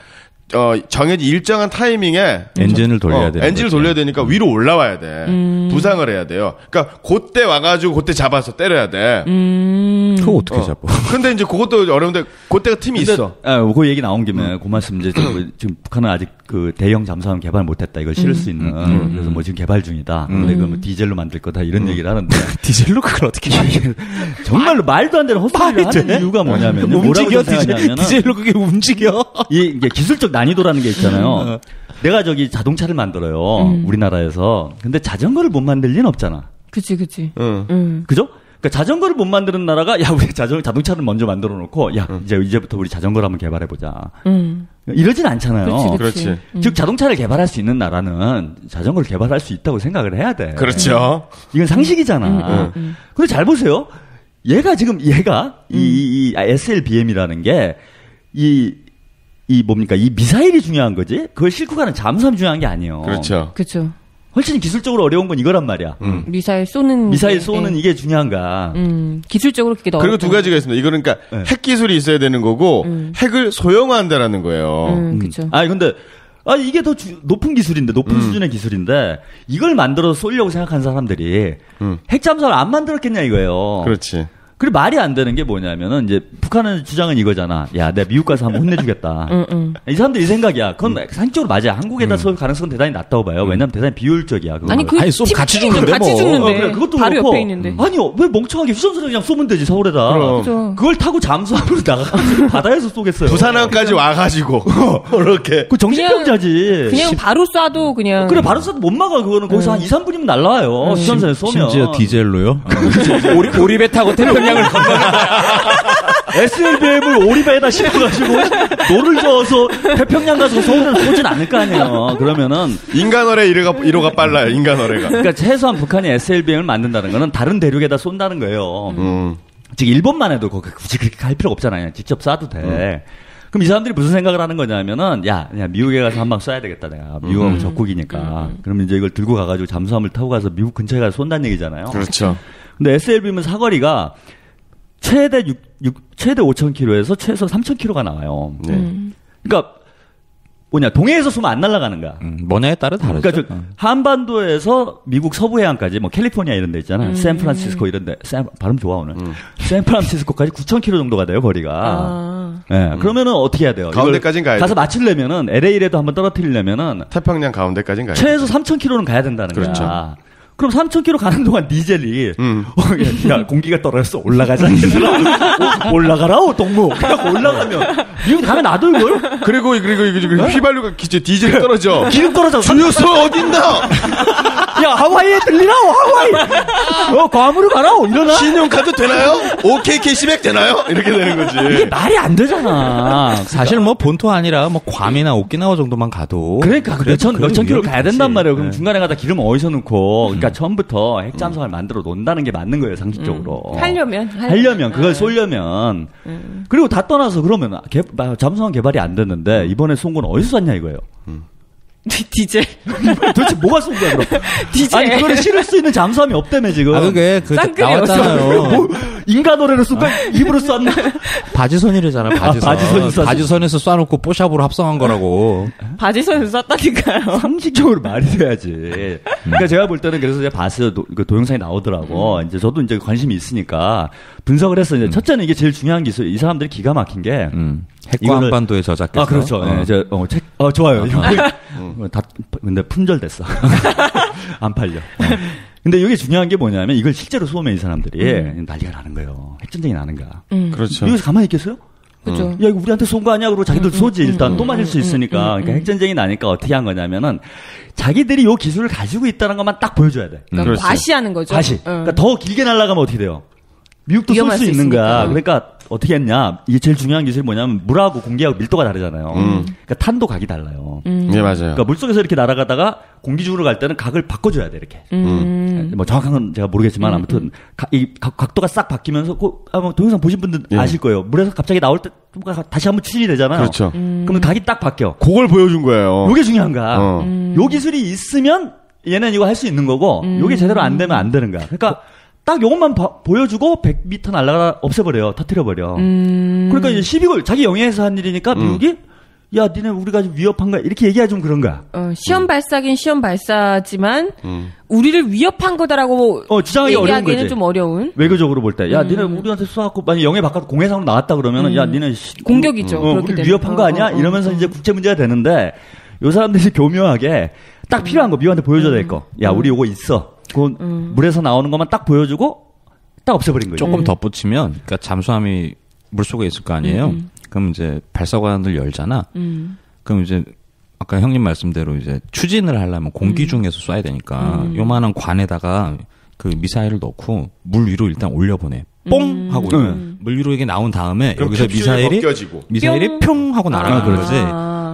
정해진 일정한 타이밍에 엔진을 돌려야 돼. 엔진을 돌려야 되니까 위로 올라와야 돼. 부상을 해야 돼요. 그러니까 그때 와가지고 그때 잡아서 때려야 돼. 그거 어떻게 잡아? 근데 이제 그것도 어려운데 그때가 팀이 있어. 그 얘기 나온 김에 그 말씀 이제 지금 북한은 아직 그 대형 잠수함 개발 못했다. 이걸 실을 수 있는. 그래서 뭐 지금 개발 중이다. 근데 그 뭐 디젤로 만들 거다 이런 얘기를 하는데. 디젤로 그걸 어떻게 정말로 말도 안 되는 헛소리를 하는 이유가 뭐냐면 움직여 디젤로 그게 움직여. 이게 기술적 난이도라는 게 있잖아요. 내가 자동차를 만들어요. 우리나라에서. 근데 자전거를 못 만들 리는 없잖아. 그치. 그죠? 그러니까 자전거를 못 만드는 나라가 야 우리 자동차를 먼저 만들어 놓고 야 이제부터 우리 자전거를 한번 개발해 보자. 이러진 않잖아요. 그렇지. 즉 자동차를 개발할 수 있는 나라는 자전거를 개발할 수 있다고 생각을 해야 돼. 그렇죠. 이건 상식이잖아. 근데 잘 보세요. 얘가 이 SLBM이라는 게 뭡니까? 이 미사일이 중요한 거지? 그걸 싣고 가는 잠수함이 중요한 게 아니에요. 그렇죠. 훨씬 기술적으로 어려운 건 이거란 말이야. 미사일 쏘는 이게 중요한가. 기술적으로 그게 더 그리고 두 가지가 있습니다. 이거는 그러니까 핵 기술이 있어야 되는 거고 핵을 소형화한다라는 거예요. 그렇죠. 근데 이게 더 높은 기술인데 높은 수준의 기술인데 이걸 만들어서 쏘려고 생각한 사람들이 핵 잠수함을 안 만들었겠냐 이거예요. 그렇지. 그리고 말이 안 되는 게 뭐냐면은 이제 북한의 주장은 이거잖아. 야, 내가 미국 가서 한번 혼내주겠다. 이 사람들 이 생각이야. 그건 상식적으로 맞아. 한국에다 쏠 가능성은 대단히 낮다고 봐요. 왜냐면 대단히 비효율적이야. 아니 쏘면 같이 죽는데 같이 죽는데. 그래, 그것도 바로 그렇고. 옆에 있는데. 아니요, 왜 멍청하게 휴전선을 그냥 쏘면 되지 서울에다. 그럼. 그걸 타고 잠수함으로 나가서 바다에서 쏘겠어요. 부산항까지 와가지고 그렇게. 그 정신병자지. 그냥 바로 쏴도 그냥. 그래 바로 쏴도 못 막아. 그거는 거기서 한 2, 3분이면 날라와요. 휴전선에 쏘면. 심지어 디젤로요? 오리배 타고 태평양을 건너는. SLBM을 오리배에다 싣고가지고 노를 저어서 태평양 가서 서울에서 쏘진 않을 거 아니에요. 그러면은 인간어뢰 1호가 빨라요. 인간어뢰가. 그러니까 최소한 북한이 SLBM을 만든다는 거는 다른 대륙에다 쏜다는 거예요. 즉 일본만 해도 굳이 그렇게 갈 필요가 없잖아요. 직접 쏴도 돼. 그럼 이 사람들이 무슨 생각을 하는 거냐면은 야 미국에 가서 한 방 쏴야 되겠다 내가. 미국하고 적국이니까. 그러면 이제 이걸 들고 가가지고 잠수함을 타고 가서 미국 근처에 가서 쏜다는 얘기잖아요. 그렇죠. 근데 SLBM은 사거리가 최대 5,000km에서 최소 3,000km가 나와요. 그러니까 동해에서 쏘면 안 날아가는 거야. 뭐냐에 따라 다르죠. 그러니까 한반도에서 미국 서부 해안까지 뭐 캘리포니아 이런 데 있잖아. 샌프란시스코 이런 데. 발음 좋아 오늘. 샌프란시스코까지 9,000km 정도가 돼요, 거리가. 예. 그러면은 어떻게 해야 돼요? 가운데까지는 가야 가서 맞추려면은 LA라도 한번 떨어뜨리려면은 태평양 가운데까지는 가야 돼. 최소 3,000km는 가야 된다는 그렇죠. 거야. 그럼 3,000km 가는 동안 디젤이 야 공기가 떨어졌어 올라가자 얘들아 올라가라 동무 그래갖고 올라가면 미국 가면 놔둬 이걸 그리고 휘발유가 디젤이 떨어져. 기름 떨어져 주유소 어딘다. 야 하와이에 들리라고 하와이 괌으로 가라고 일어나 신용카드 되나요? OK 캐시백 되나요? 이렇게 되는 거지. 이게 말이 안 되잖아. 사실 뭐 본토 아니라 뭐 괌이나 오키나와 정도만 가도 그러니까 몇천 킬로 가야 된단 말이에요. 그럼 네. 중간에 가다 기름 어디서 넣고 그러니까 처음부터 핵잠수함을 만들어 놓는다는 게 맞는 거예요 상식적으로. 하려면 그걸 쏠려면 그리고 다 떠나서 그러면 잠수함 개발이 안 됐는데 이번에 쏜 건 어디서 쐈냐 이거예요. 디젤. 도대체 뭐가 쏜 거야 그럼? 디젤. 아니 그거를 실을 수 있는 잠수함이 없다며 지금. 그게 나왔잖아요. 뭐 인간노래로 쏜다 입으로 쐈나? 바지선이래잖아. 바지선. 바지선에서 쏴놓고 뽀샵으로 합성한 거라고. 바지선에서 쐈다니까요. 상식적으로 말이 돼야지. 그러니까 제가 볼 때는 그래서 제가 봤어요. 동영상이 나오더라고. 이제 저도 이제 관심이 있으니까 분석을 했어요. 이제 첫째는 이게 제일 중요한 기술. 이 사람들이 기가 막힌 게. 핵과 한반도에 저작해서. 그렇죠. 네, 좋아요. 다 근데 품절됐어. 안 팔려. 근데 이게 중요한 게 뭐냐면 이걸 실제로 쏘면 이 사람들이 난리가 나는 거예요. 핵전쟁이 나는 거야. 그렇죠. 여기서 가만히 있겠어요? 그죠. 야, 이거 우리한테 쏜 거 아니야? 그러고 자기들 쏘지, 일단. 또 맞을 수 있으니까. 그러니까 핵전쟁이 나니까 어떻게 한 거냐면은, 자기들이 요 기술을 가지고 있다는 것만 딱 보여줘야 돼. 그러니까 그렇죠. 과시하는 거죠. 과시. 그러니까 더 길게 날아가면 어떻게 돼요? 미국도 쏠 위험할 수 수 있는 거야. 있으니까. 그러니까 어떻게 했냐? 이게 제일 중요한 기술이 뭐냐면, 물하고 공기하고 밀도가 다르잖아요. 그러니까 탄도 각이 달라요. 네, 맞아요. 그러니까 물속에서 이렇게 날아가다가 공기 중으로 갈 때는 각을 바꿔줘야 돼, 이렇게. 뭐 정확한 건 제가 모르겠지만 아무튼 이 각도가 싹 바뀌면서 아마 동영상 보신 분들 예. 아실 거예요. 물에서 갑자기 나올 때 다시 한번 추진이 되잖아요. 그렇죠. 그러면 각이 딱 바뀌어. 그걸 보여준 거예요. 요게 중요한 거야. 어. 요 기술이 있으면 얘는 이거 할 수 있는 거고 요게 제대로 안 되면 안 되는 거야. 그러니까 딱 요것만 보여주고 100m 날아가 없애버려요. 터뜨려버려. 그러니까 이제 12골 자기 영해에서 한 일이니까 미국이 야, 니네 우리가 좀 위협한가? 이렇게 얘기해 좀 그런 거야. 시험 발사긴 시험 발사지만 우리를 위협한 거다라고 주장하기 어려운 얘기하기는 거지. 좀 어려운. 외교적으로 볼 때, 야, 니네 우리한테 쏴갖고 만약 영해 바깥으로 공해상으로 나왔다 그러면은, 야, 니네 공격이죠. 그렇게 우리 되면. 위협한 거 아니야? 이러면서 이제 국제 문제가 되는데, 요 사람들이 교묘하게 딱 필요한 거 미국한테 보여줘야 될 거. 야, 우리 요거 있어. 그 물에서 나오는 것만 딱 보여주고 딱 없애버린 거예요. 조금 덧붙이면, 그러니까 잠수함이 물속에 있을 거 아니에요. 그럼 이제 발사관을 열잖아. 그럼 이제 아까 형님 말씀대로 이제 추진을 하려면 공기 중에서 쏴야 되니까 요만한 관에다가 그 미사일을 넣고 물 위로 일단 올려보내. 뽕 하고 물 위로 이게 나온 다음에 여기서 미사일이 평 하고 날아가는 거지.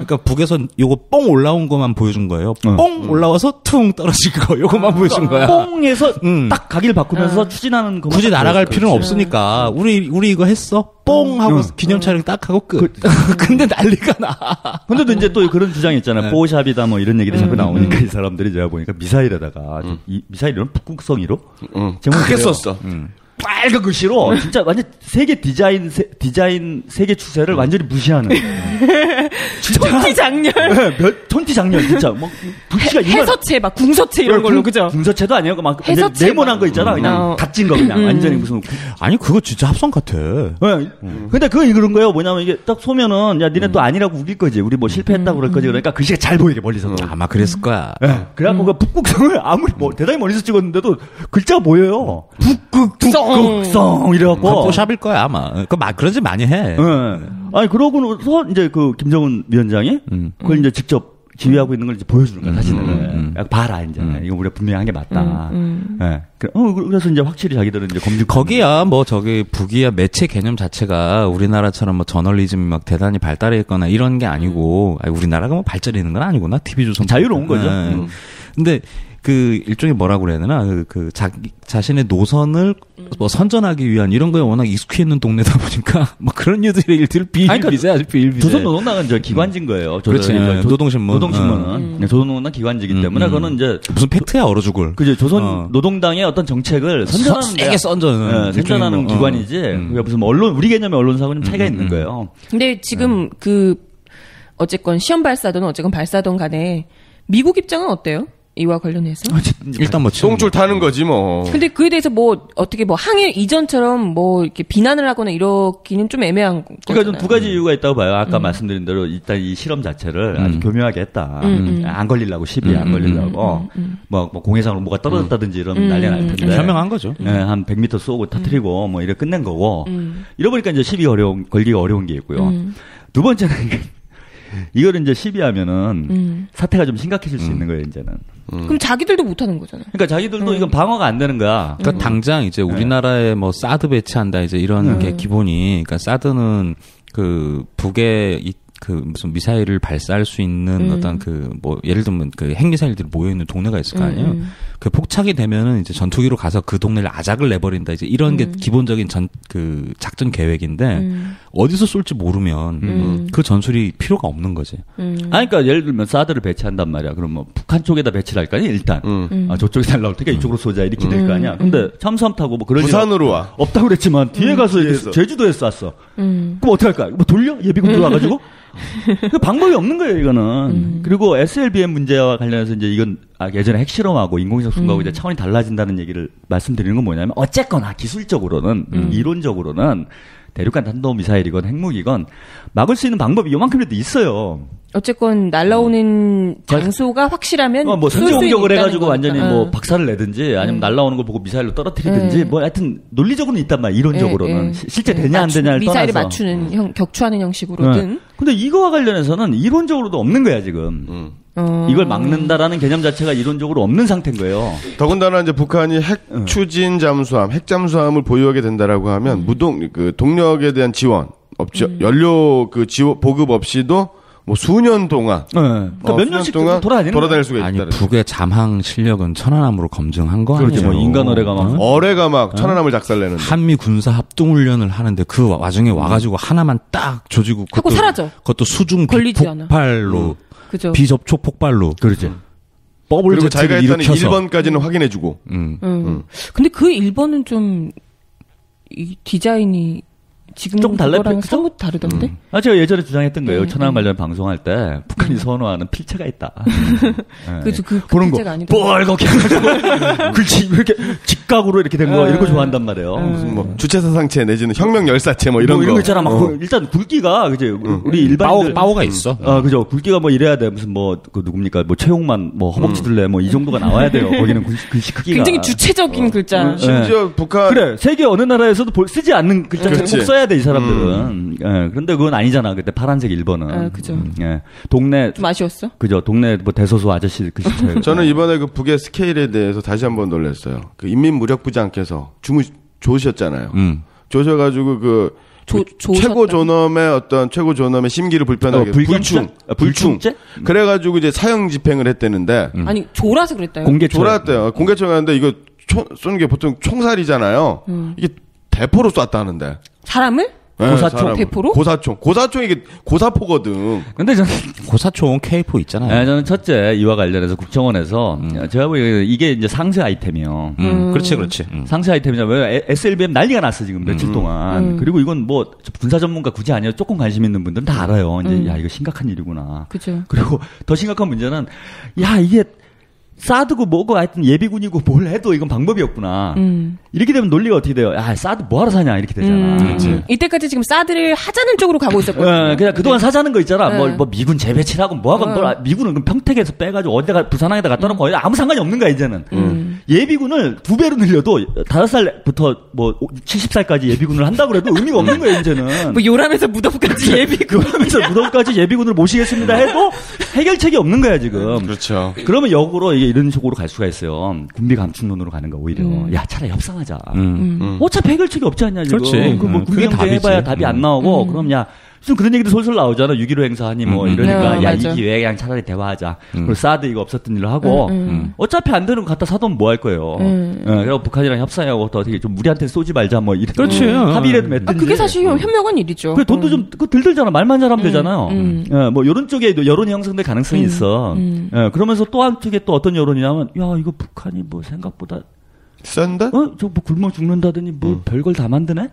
그러니까 북에서 요거 뽕 올라온 것만 보여준 거예요. 뽕 올라와서 퉁 떨어진 거 요것만 보여준 거야. 뽕에서 딱 가기를 바꾸면서 추진하는 거 굳이 날아갈 필요는 없으니까 우리 이거 했어. 뽕 하고 기념 촬영 딱 하고 끝. 근데 난리가 나. 근데도 이제 또 그런 주장이 있잖아요. 뽀샵이다 뭐 이런 얘기들이 자꾸 나오니까 이 사람들이 제가 보니까 미사일에다가 이 미사일은 북극성 1호 크게 썼어. 빨간 글씨로 진짜 완전 세계 디자인 세계 추세를 완전히 무시하는 촌티 장렬. 촌티 장렬 진짜 뭐 글씨가 해서체 막 궁서체 이런 걸로 그죠? 궁서체도 아니고 막 해서체 네모난 거 있잖아. 그냥 갓진 거 그냥 완전히 무슨 아니 그거 진짜 합성 같아. 근데 그런 거예요. 뭐냐면 이게 딱 쏘면은 야 니네 또 아니라고 우길 거지. 우리 뭐 실패했다고 그럴 거지. 그러니까 글씨가 잘 보이게 멀리서. 아마 그랬을 거야. 그래갖고 그 북극성을 아무리 대단히 멀리서 찍었는데도 글자가 보여요. 북극성 이래갖고 포샵일 거야 아마. 그러지 많이 해. 아니 그러고서 이제 그 김정은 위원장이 그걸 이제 직접 지휘하고 있는 걸 이제 보여주는 거야 사진을. 봐라 이제 이거 우리가 분명히 한 게 맞다. 그래서 이제 확실히 자기들은 이제 검증. 거기야 뭐 저기 북이야 매체 개념 자체가 우리나라처럼 뭐 저널리즘이 막 대단히 발달했거나 이런 게 아니고 우리나라가 뭐 발전이 있는 건 아니구나. TV조선 자유로운 거죠. 근데 그 일종의 뭐라고 그래야 되나 자신의 노선을 뭐 선전하기 위한 이런 거에 워낙 익숙해 있는 동네다 보니까 뭐 그런 일들의 일들을 비일비재 아주 비일비재. 조선노동당은 저 기관지인 거예요. 그렇지. 노동신문. 노동신문은 조선노동당 기관지이기 때문에 그거는 이제 무슨 팩트야 얼어 죽을. 그죠. 조선 노동당의 어떤 정책을 선전하는 세게 선전하는 기관이지. 그게 무슨 뭐 언론 우리 개념의 언론사하고는 차이가 있는 거예요. 근데 지금 어쨌건 시험 발사든 어쨌건 발사든 간에 미국 입장은 어때요? 이와 관련해서? 일단 뭐 똥줄 타는 거지 뭐. 근데 그에 대해서 뭐 어떻게 뭐 항일 이전처럼 뭐 이렇게 비난을 하거나 이러기는 좀 애매한 거잖아요. 그러니까 좀 두 가지 이유가 있다고 봐요. 아까 말씀드린 대로 일단 이 실험 자체를 아주 교묘하게 했다. 안 걸리려고 시비에 안 걸리려고 뭐 공해상으로 뭐가 떨어졌다든지 이러면 난리 날 텐데. 현명한 거죠. 네, 한 100m 쏘고 터뜨리고 뭐 이래 끝낸 거고. 이러보니까 이제 시비 걸기가 어려운 게 있고요. 두 번째는 이거를 이제 시비하면은 사태가 좀 심각해질 수 있는 거예요, 이제는. 그럼 자기들도 못 하는 거잖아요. 그러니까 자기들도 이건 방어가 안 되는 거야. 그러니까 당장 이제 우리나라에 뭐 사드 배치한다 이제 이런 게 기본이. 그러니까 사드는 그 북에 그 무슨 미사일을 발사할 수 있는 어떤 그 뭐 예를 들면 그 핵미사일들이 모여 있는 동네가 있을 거 아니에요. 그 폭착이 되면은 이제 전투기로 가서 그 동네를 아작을 내버린다. 이제 이런 게 기본적인 그 작전 계획인데 어디서 쏠지 모르면 그 전술이 필요가 없는 거지. 그러니까 예를 들면 사드를 배치한단 말이야. 그럼 뭐 북한 쪽에다 배치를 할 거 아니야, 일단. 저쪽에서 날 나올 테니까 이쪽으로 쏘자 이렇게 될 거 아니야. 근데 잠수함 타고 뭐 그런 부산으로 와. 없다고 그랬지만 뒤에 가서 이렇게 제주도에 쐈어. 그럼 어떻게 할까? 뭐 돌려? 예비군 들어와가지고? 그 방법이 없는 거예요, 이거는. 그리고 SLBM 문제와 관련해서 이제 이건 예전에 핵실험하고 인공위성 쏜거하고 이제 차원이 달라진다는 얘기를 말씀드리는 건 뭐냐면 어쨌거나 기술적으로는 이론적으로는 대륙간 탄도미사일이건 핵무기건 막을 수 있는 방법이 요만큼이라도 있어요. 어쨌건 날라오는 장소가 확실하면 뭐 쏠 선제 수 공격을 있다는 해가지고 거니까. 완전히 뭐 박살을 내든지 아니면 날라오는 걸 보고 미사일로 떨어뜨리든지 뭐 하여튼 논리적으로는 있단 말이야. 이론적으로는 실제 되냐 안 되냐를 미사일을 떠나서 맞추는 격추하는 형식으로든. 근데 이거와 관련해서는 이론적으로도 없는 거야 지금. 이걸 막는다라는 개념 자체가 이론적으로 없는 상태인 거예요. 더군다나 이제 북한이 핵 추진 잠수함, 핵 잠수함을 보유하게 된다라고 하면 그 동력에 대한 지원 없죠. 연료 그 지원 보급 없이도 뭐 수년 동안, 그러니까 몇 년씩 동안 돌아다닐 수가 있다. 아니 북의 잠항 실력은 천안함으로 검증한 거 그렇죠. 아니에요? 뭐 인간 어뢰가 막 어뢰가 막 천안함을 작살내는데. 한미 군사 합동 훈련을 하는데 그 와중에 와가지고 하나만 딱 조지고 하고 사라져. 그것도 수중 걸리지 않아. 비폭발로, 그죠. 비접촉 폭발로. 그렇지. 그리고 자기가 제트를 했다는 일으켜서. 1번까지는 확인해주고. 근데 그 1번은 좀 이 디자인이 지금 조금 달라요? 그거랑 그죠? 사뭇 다르던데? 제가 예전에 주장했던 거예요. 천안 관련 방송할 때 북한이 선호하는 필체가 있다. 그래서 그 그런 거 필체가 아니던데. 뻘겋게 해가지고 글씨 이렇게 직각으로 이렇게 된 거 이런 거 좋아한단 말이에요. 무슨 뭐 주체사상체 내지는 혁명 열사체 뭐 이런 거 거. 있잖아. 막 일단 굵기가 그지 우리 일반인들 빠오가 있어. 그죠. 굵기가 뭐 이래야 돼. 무슨 뭐 그 누굽니까? 뭐 최홍만 뭐 허벅지 둘레 뭐 이 정도가 나와야 돼요. 거기는 글씨 크기가 굉장히 주체적인 글자. 심지어 북한 그래 세계 어느 나라에서도 쓰지 않는 글자를 꼭 그렇지. 써야 돼 이 사람들은. 그런데 그건 아니잖아. 그때 파란색 1번은. 그죠. 동네 좀 아쉬웠어? 그죠. 동네 뭐 대소수 아저씨 글씨체. 저는 이번에 그 북의 스케일에 대해서 다시 한번 놀랐어요. 그 인민무력부장께서 조셨잖아요. 조셔가지고 그 최고 존엄의 어떤 최고 존엄의 심기를 불편하게 불충제 그래가지고 이제 사형 집행을 했대는데 아니 조라서 그랬다요. 조랐대요. 공개처 갔는데 이거 쏘는 게 보통 총살이잖아요. 이게 대포로 쐈다는데 사람을? 고사총 대포로? 고사총 이게 고사포거든. 근데 저는 고사총 K4 있잖아요. 네, 저는 첫째 이와 관련해서 국정원에서 제가 보기에 이게 이제 상세 아이템이요. 그렇지. 상세 아이템이잖아요. SLBM 난리가 났어 지금 며칠 동안. 그리고 이건 뭐 군사 전문가 굳이 아니어도 조금 관심 있는 분들은 다 알아요. 이제 야 이거 심각한 일이구나. 그죠. 그리고 더 심각한 문제는 야 이게 사드고 뭐고 하여튼 예비군이고 뭘 해도 이건 방법이 없구나. 이렇게 되면 논리가 어떻게 돼요? 야, 사드 뭐하러 사냐 이렇게 되잖아. 이때까지 지금 사드를 하자는 쪽으로 가고 있었거든요. 그냥 그동안 사자는 거 있잖아. 뭐 미군 재배치라고 뭐하건 미군은 그럼 평택에서 빼가지고 어디다가 부산항에다 갖다 놓고 아무 상관이 없는 거야 이제는. 예비군을 2배로 늘려도 5살부터 뭐 70살까지 예비군을 한다고 해도 의미가 없는 거예요 이제는. 뭐 요람에서 무덤까지 예비군. 요람에서 무덤까지 예비군을 모시겠습니다 해도 해결책이 없는 거야 지금. 그렇죠. 그러면 역으로 이게 이런 식으로 갈 수가 있어요. 군비 감축론으로 가는 거 오히려. 야 차라리 협상하자. 어차피 해결책이 없지 않냐 지금. 그렇지. 뭐 그게 군경제 해봐야 답이 안 나오고 그럼 야 무슨 그런 얘기도 솔솔 나오잖아. 6.15 행사하니 뭐 이러니까 야 이 기회에 그냥 차라리 대화하자. 그리고 사드 이거 없었던 일로 하고 어차피 안 되는 거 갖다 사돈 뭐 할 거예요. 그리고 북한이랑 협상하고 또 어떻게 좀 우리한테 쏘지 말자 뭐 이런. 그렇지. 합의라도 맺든지. 그게 사실 현명한 일이죠. 그 돈도 좀 덜 들잖아. 말만 잘하면 되잖아요. 뭐 이런 쪽에도 여론이 형성될 가능성이 있어. 그러면서 또 한쪽에 또 어떤 여론이냐면 야 이거 북한이 뭐 생각보다 싼데? 저 뭐 굶어 죽는다더니 뭐 별걸 다 만드네?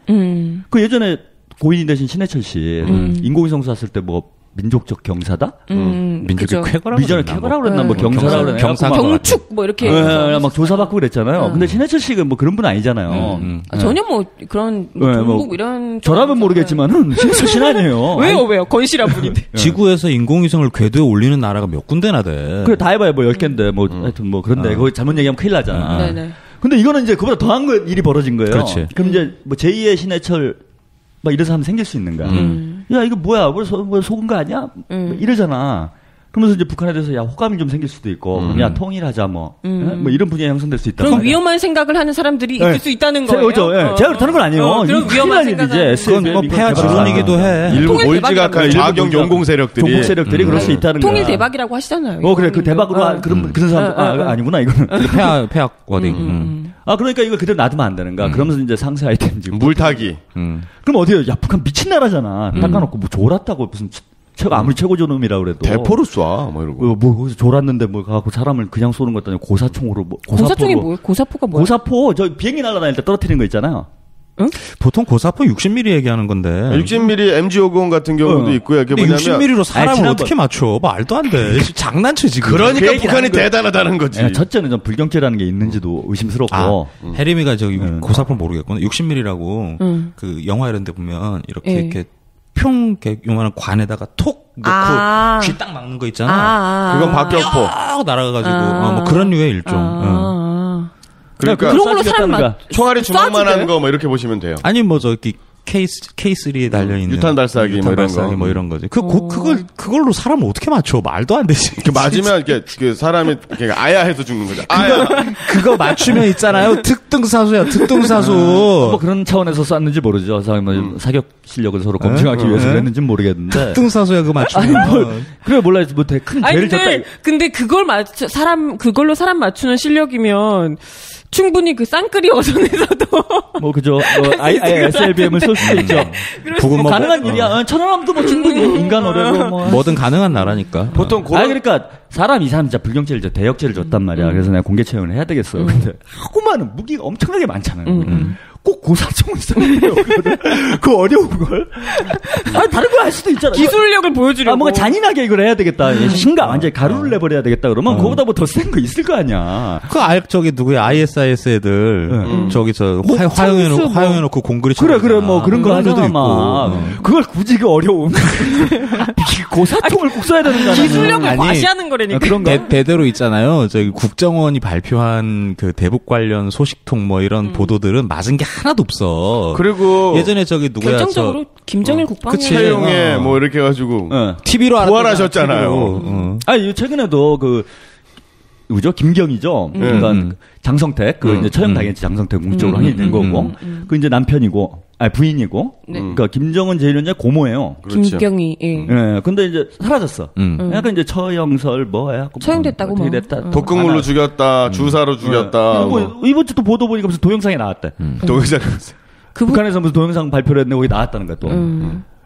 그 예전에 고인이 되신 신해철 씨 인공위성 쐈을 때 뭐 민족적 경사다? 민족의 그죠. 쾌거라고 미전에 그랬나? 쾌거라고 그랬나? 뭐 경사라고 그랬나? 경사 경축 뭐 이렇게 막 조사받고 그랬잖아요. 근데 신해철 씨가 뭐 그런 분 아니잖아요. 전혀 뭐 그런 뭐 종북 이런 저라면 모르겠지만은 신해철 씨는 아니에요. 왜요 건실한 분인데 지구에서 인공위성을 궤도에 올리는 나라가 몇 군데나 돼. 그래 다 해봐야 뭐 10개인데 뭐 하여튼 뭐 그런데 그거 잘못 얘기하면 큰일 나잖아. 네네. 근데 이거는 이제 그보다 더한 일이 벌어진 거예요. 그렇지. 그럼 이제 뭐 제2의 신해철 막 이런 사람 생길 수 있는 거야. 야 이거 뭐야? 뭐 속은 거 아니야? 뭐 이러잖아. 그러면서 이제 북한에 대해서 야 호감이 좀 생길 수도 있고, 야 통일하자 뭐 이런 분야가 형성될 수 있다. 그럼 위험한 생각을 하는 사람들이 있을 수 있다는 거예요. 그렇죠. 예. 제가 그렇다는 건 아니에요. 그럼 위험한 생각을 그건 뭐 폐하 주론이기도 해. 일부 통일 몰지각한 좌경 용공 세력들이 종북 세력들이 그럴 수 있다는 거야. 통일 대박이라고 하시잖아요. 그래 그 대박으로 그런 사람 아니구나 이거는. 폐하 워딩. 그러니까 이걸 그대로 놔두면 안 되는 거야. 그러면서 이제 상세 아이템 지금 물타기. 그럼 어디요? 야 북한 미친 나라잖아. 닦아놓고 뭐 졸았다고 무슨 아무리 최고조 놈이라 그래도 대포로 쏴, 뭐 이러고. 뭐 거기서 졸았는데 뭐 가고 사람을 그냥 쏘는 것도 아니고 고사총으로 뭐 고사총이 뭐예요? 고사포가 뭐예요? 고사포 저 비행기 날아다닐 때 떨어뜨리는 거 있잖아요. 보통 고사포 60mm 얘기하는 건데. 60mm MG50 같은 경우도 있고요. 그게 뭐냐면 60mm로 사람을 지난번- 어떻게 맞춰? 말도 안 돼. 장난쳐 지금. 그러니까 그 얘기를 북한이 하는 거예요. 대단하다는 거지. 예, 첫째는 좀 불경죄라는 게 있는지도 의심스럽고. 해림이가 저기 고사포 모르겠구나. 60mm라고 그 영화 이런 데 보면 이렇게 예. 이렇게 평 이렇게 요만한 관에다가 톡 놓고 귀 딱 막는 거 있잖아. 그건 박격포. 쭉 날아가가지고 뭐 그런 류의 일종. 그러니까 그런 걸로 사람 쏴주겠다는 거야. 총알이 주먹만한 쏴주게요? 거 뭐 이렇게 보시면 돼요. 아니 뭐 저기 K3에 달려 있는 유탄 발사기 뭐 유탄 이런 발사기 거. 뭐 이런 거지. 그걸로 사람을 어떻게 맞춰? 말도 안 되지. 이렇게 맞으면 이렇게 그 사람이 이렇게 아야해서 죽는 거죠. 아야. 그거 맞추면 있잖아요. 특등사수야, 특등사수. 뭐 그런 차원에서 쐈는지 모르죠. 뭐 사격 실력을 서로 검증하기 위해서 그랬는지는 모르겠는데. 특등사수야, 그거 맞추면. 아니 뭘 그래 몰라 뭐큰 아니 죄를 졌다. 근데 그걸 그걸로 사람 맞추는 실력이면 충분히 그 쌍끌이 어선에서도 뭐 그죠. SLBM을 쏠 수도 있죠. 보고 뭐 가능한 일이야. 천안함도 뭐 충분히 인간 어뢰로 뭐. 뭐든 가능한 나라니까. 보통 아 그러니까 사람 진짜 불경죄를 대역죄를 줬단 말이야. 그래서 내가 공개 채용을 해야 되겠어. 근데 하고 많은 무기가 엄청나게 많잖아요. 꼭 고사총을 써야 돼요. 그 어려운 걸. 다른 걸 할 수도 있잖아. 기술력을 보여주려고. 뭔가 잔인하게 이걸 해야 되겠다. 신가 완전히 가루를 내버려야 되겠다. 그러면 그거보다 뭐 더 센 거 있을 거 아니야. 저기 누구야 ISIS 애들 저기 화용해놓고 공그리 그래 뭐 그런 거 데도 하잖아. 막. 그걸 굳이 그 어려운 고사총을 꼭 써야 되는 거 아니야. 기술력을 아니, 과시하는 거라니까. 그런 거. 대대로 있잖아요. 저기 국정원이 발표한 그 대북 관련 소식통 뭐 이런 보도들은 맞은 게 하나도 없어. 그리고 예전에 저기 누구야 결정적으로 김정일 국방위 채용에 뭐 이렇게 해가지고 TV로 부활하셨잖아요. 아니 최근에도 그죠 김경이죠. 그러니까 장성택 이제 처형 당했지. 장성택 공식적으로 확인이 된 거고 그 이제 남편이고 부인이고 그러니까 김정은 제1연자 고모예요. 그렇죠. 김경희. 예. 예. 근데 이제 사라졌어. 약간 이제 처형설 뭐 해갖고 처형됐다고 어떻게 뭐. 됐다. 독극물로 죽였다, 주사로 죽였다. 뭐 이번 주도 보도 보니까 무슨 동영상이 나왔대. 동영상. 북한에서 무슨 동영상 발표를 했는데 거기 나왔다는 거야 또.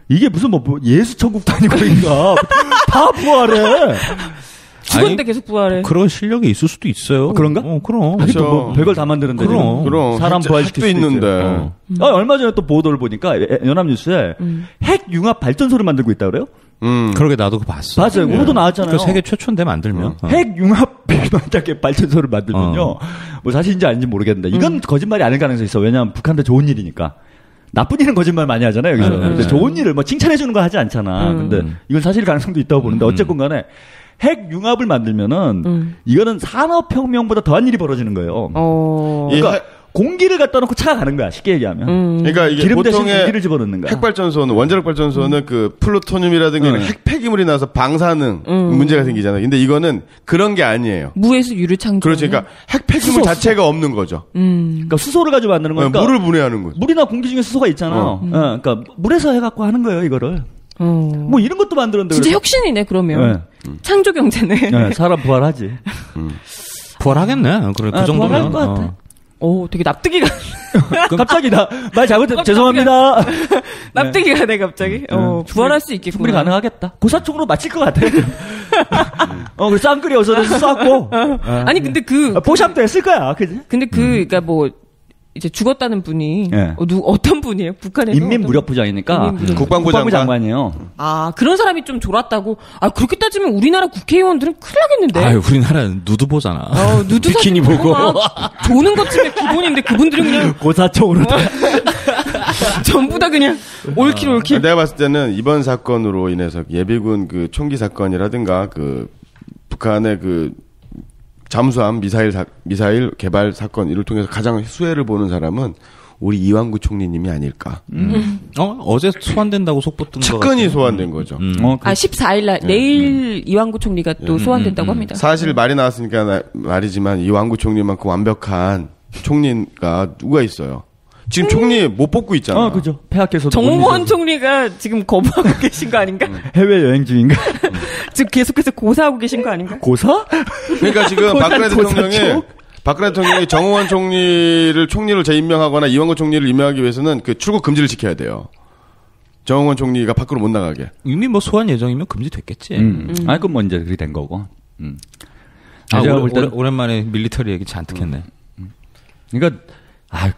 이게 무슨 뭐 예수 천국도 아니고 그러니까 다 부활해. 죽었는데 계속 부활해. 그런 실력이 있을 수도 있어요. 그런가? 그럼. 하긴 또뭐 별걸 다 만드는데 그럼. 사람 부활시킬 핵도 수도 있는데. 얼마 전에 또 보도를 보니까 연합뉴스에 핵 융합 발전소를 만들고 있다 그래요? 그러게 나도 그거 봤어. 맞아요. 그것도 나왔잖아요. 그 세계 최초인데 만들면. 핵 융합 만약에 발전소를 만들면요. 뭐 사실인지 아닌지 모르겠는데 이건 거짓말이 아닐 가능성이 있어. 왜냐하면 북한한테 좋은 일이니까. 나쁜 일은 거짓말 많이 하잖아요. 여기서. 근데 좋은 일을 뭐 칭찬해주는 거 하지 않잖아. 근데 이건 사실 가능성도 있다고 보는데 어쨌건 간에 핵 융합을 만들면은 이거는 산업혁명보다 더한 일이 벌어지는 거예요. 그러니까 공기를 갖다 놓고 차가 가는 거야. 쉽게 얘기하면. 그러니까 이게 기름 대신 보통의 공기를 집어넣는 거야. 핵발전소는 원자력 발전소는 그 플루토늄이라든가 핵 폐기물이 나서 방사능 문제가 생기잖아요. 근데 이거는 그런 게 아니에요. 무에서 유를 창조. 그렇죠. 그러니까 핵 폐기물 자체가 없는 거죠. 그러니까 수소를 가지고 만드는 거니까. 물을 분해하는 거죠. 물이나 공기 중에 수소가 있잖아요. 그러니까 물에서 해갖고 하는 거예요. 이거를. 뭐 이런 것도 만들었는데. 진짜 혁신이네 그러면. 창조 경제네. 네, 사람 부활하지. 부활하겠네. 그래 그 정도면. 부활할 것 같아. 오, 되게 납득이가. 갑자기 말 잘못했 죄송합니다. 납득이가 돼 갑자기. 부활할 수 있겠구나. 충분히 가능하겠다. 고사총으로 맞힐 것 같아. 그 쌍끌이 어선에서 쐈고. 아니 근데 포샵도 했을 거야, 그지? 근데 그러니까 뭐 이제 죽었다는 분이 네. 어떤 분이에요? 북한에서 인민무력부장이니까 국방부 장관이에요. 그런 사람이 좀 졸았다고. 그렇게 따지면 우리나라 국회의원들은 큰일 나겠는데. 아유, 우리나라는 누드 보잖아. 누드 비키니 사진 보고. 조는 것쯤에 기본인데 그분들은 그냥 고사총으로 전부 다 그냥 올킬. 내가 봤을 때는 이번 사건으로 인해서 예비군 그 총기 사건이라든가 그 북한의 그 잠수함 미사일 개발 사건 이를 통해서 가장 수혜를 보는 사람은 우리 이완구 총리님이 아닐까. 어제 소환된다고 속보 뜬 거 같아요. 측근이 소환된 거죠. 14일 날 내일 이완구 총리가 또 소환된다고 합니다. 사실 말이 나왔으니까 말이지만 이완구 총리만큼 완벽한 총리가 누가 있어요? 지금 총리 못 뽑고 있잖아. 그죠. 폐하께서도 정몽원 총리가 지금 거부하고 계신 거 아닌가? 해외 여행 중인가? 지금 계속해서 고사하고 계신 거 아닌가? 고사? 그러니까 지금 박근혜 대통령이 정홍원 총리를 재임명하거나 이완구 총리를 임명하기 위해서는 그 출국 금지를 지켜야 돼요. 정홍원 총리가 밖으로 못 나가게. 이미 뭐 소환 예정이면 금지됐겠지. 그건 뭐 이제 그렇게 된 거고. 제가 볼 때 오랜만에 밀리터리 얘기 잔뜩 했네. 그러니까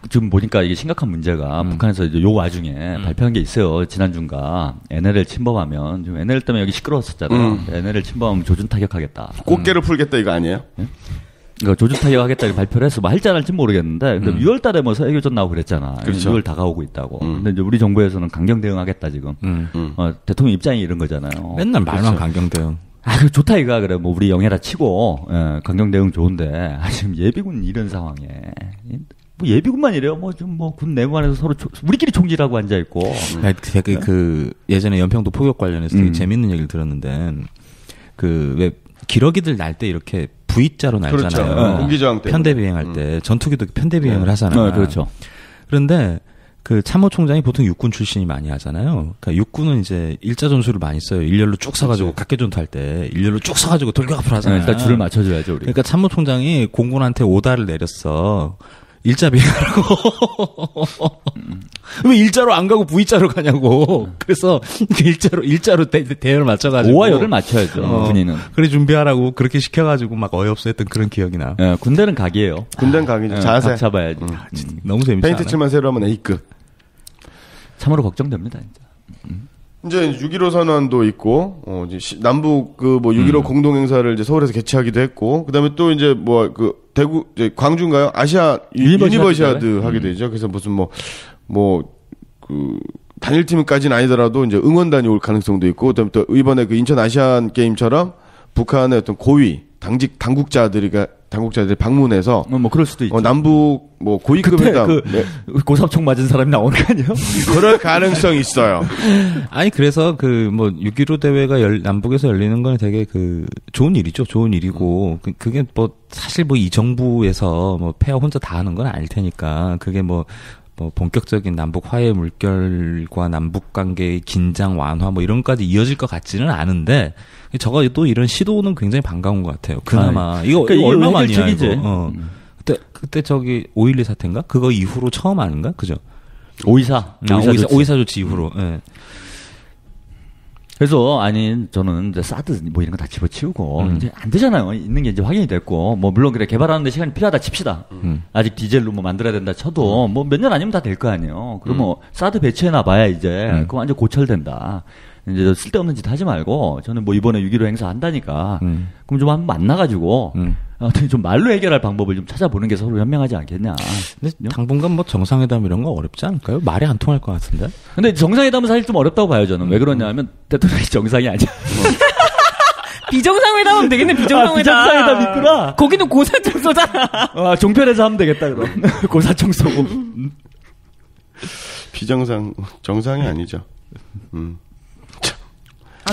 지금 보니까 이게 심각한 문제가 북한에서 이제 요 와중에 발표한 게 있어요. 지난주인가 NLL 침범하면 지금 NLL 때문에 여기 시끄러웠었잖아요. NLL 침범하면 조준 타격하겠다. 꽃게를 풀겠다 이거 아니에요? 그러니까 조준 타격하겠다 발표를 했어. 뭐 할지 안 할지 모르겠는데 근데 6월달에 뭐 서해교전 나오고 그랬잖아. 그렇죠. 6월 다가오고 있다고. 근데 이제 우리 정부에서는 강경 대응하겠다 지금. 대통령 입장이 이런 거잖아요. 맨날 말만 강경 대응. 좋다 이가 그래 뭐 우리 영해라 치고 강경 대응 좋은데 지금 예비군 이런 상황에. 뭐 예비군만 이래요. 뭐 좀 뭐 군 내무관에서 서로 우리끼리 총질하고 앉아 있고. 그 예전에 연평도 포격 관련해서 되게 재밌는 얘기를 들었는데 왜 기러기들 날 때 이렇게 V자로 날잖아요. 그렇죠. 무기저항 때문에. 편대 비행할 때 전투기도 편대 비행을 하잖아요. 그렇죠. 그런데 그 참모총장이 보통 육군 출신이 많이 하잖아요. 그러니까 육군은 이제 일자 전술을 많이 써요. 일렬로 쭉 서가지고 각계 전투할 때 일렬로 쭉 서가지고 돌격 앞으로 하잖아요. 일단 줄을 맞춰줘야죠. 우리. 그러니까 참모총장이 공군한테 오다를 내렸어. 일자 비행하라고. 왜 일자로 안 가고 V자로 가냐고. 그래서 일자로 대열을 맞춰가지고. 5와 열을 맞춰야죠. 군인은. 그래 준비하라고 그렇게 시켜가지고 막 어이없어 했던 그런 기억이 나. 군대는 각이에요. 군대는 각이죠. 자세. 각 잡아야지. 너무 재밌지 페인트 않아요? 칠만 새로 하면 A급. 참으로 걱정됩니다. 진짜. 이제 6.15 선언도 있고, 이제 남북 그 뭐 6.15 공동행사를 이제 서울에서 개최하기도 했고, 그 다음에 또 이제 뭐 대구, 이제 광주인가요? 아시아 유니버시아드 하게 되죠. 그래서 무슨 단일팀까지는 아니더라도 이제 응원단이 올 가능성도 있고, 그다음에 또 이번에 그 인천 아시안 게임처럼 북한의 어떤 고위, 당국자들이 방문해서 뭐 그럴 수도 있죠. 남북 뭐 고위급 회담 고사총 맞은 사람이 나오는 거 아니에요? 그럴 가능성이 있어요. 아니 그래서 그 뭐 6.15 대회가 남북에서 열리는 건 되게 그 좋은 일이죠. 좋은 일이고 그게 뭐 사실 뭐 이 정부에서 뭐 폐하 혼자 다 하는 건 아닐 테니까 그게 뭐 본격적인 남북 화해 물결과 남북 관계의 긴장 완화 뭐 이런 것까지 이어질 것 같지는 않은데 적어도 이런 시도는 굉장히 반가운 것 같아요. 그나마 이거 얼마 만이야 이거. 그때 저기 5.12 사태인가? 그거 이후로 처음 아닌가? 그죠? 5.24 조치 이후로. 네. 그래서 저는 이제 사드 뭐 이런 거 다 집어치우고 이제 안 되잖아요. 있는 게 이제 확인이 됐고 뭐 물론 그래 개발하는데 시간이 필요하다 칩시다. 아직 디젤로 뭐 만들어야 된다 쳐도 뭐 몇 년 아니면 다 될 거 아니에요. 그럼 뭐 사드 배치해놔 봐야 이제 그거 완전 고철된다. 이제 쓸데없는 짓 하지 말고 저는 뭐 이번에 6.15 행사 한다니까 그럼 좀 한번 만나가지고 좀 말로 해결할 방법을 좀 찾아보는 게 서로 현명하지 않겠냐. 근데 당분간 뭐 정상회담 이런 거 어렵지 않을까요? 말이 안 통할 것 같은데. 근데 정상회담은 사실 좀 어렵다고 봐요 저는. 왜 그러냐면 대통령이 정상이 아니야. 비정상회담하면 되겠네. 비정상회담. 비정상회담 있구나. 거기는 고사총 쏘잖아. 종편에서 하면 되겠다 그럼. 고사총 쏘고. 정상이 아니죠.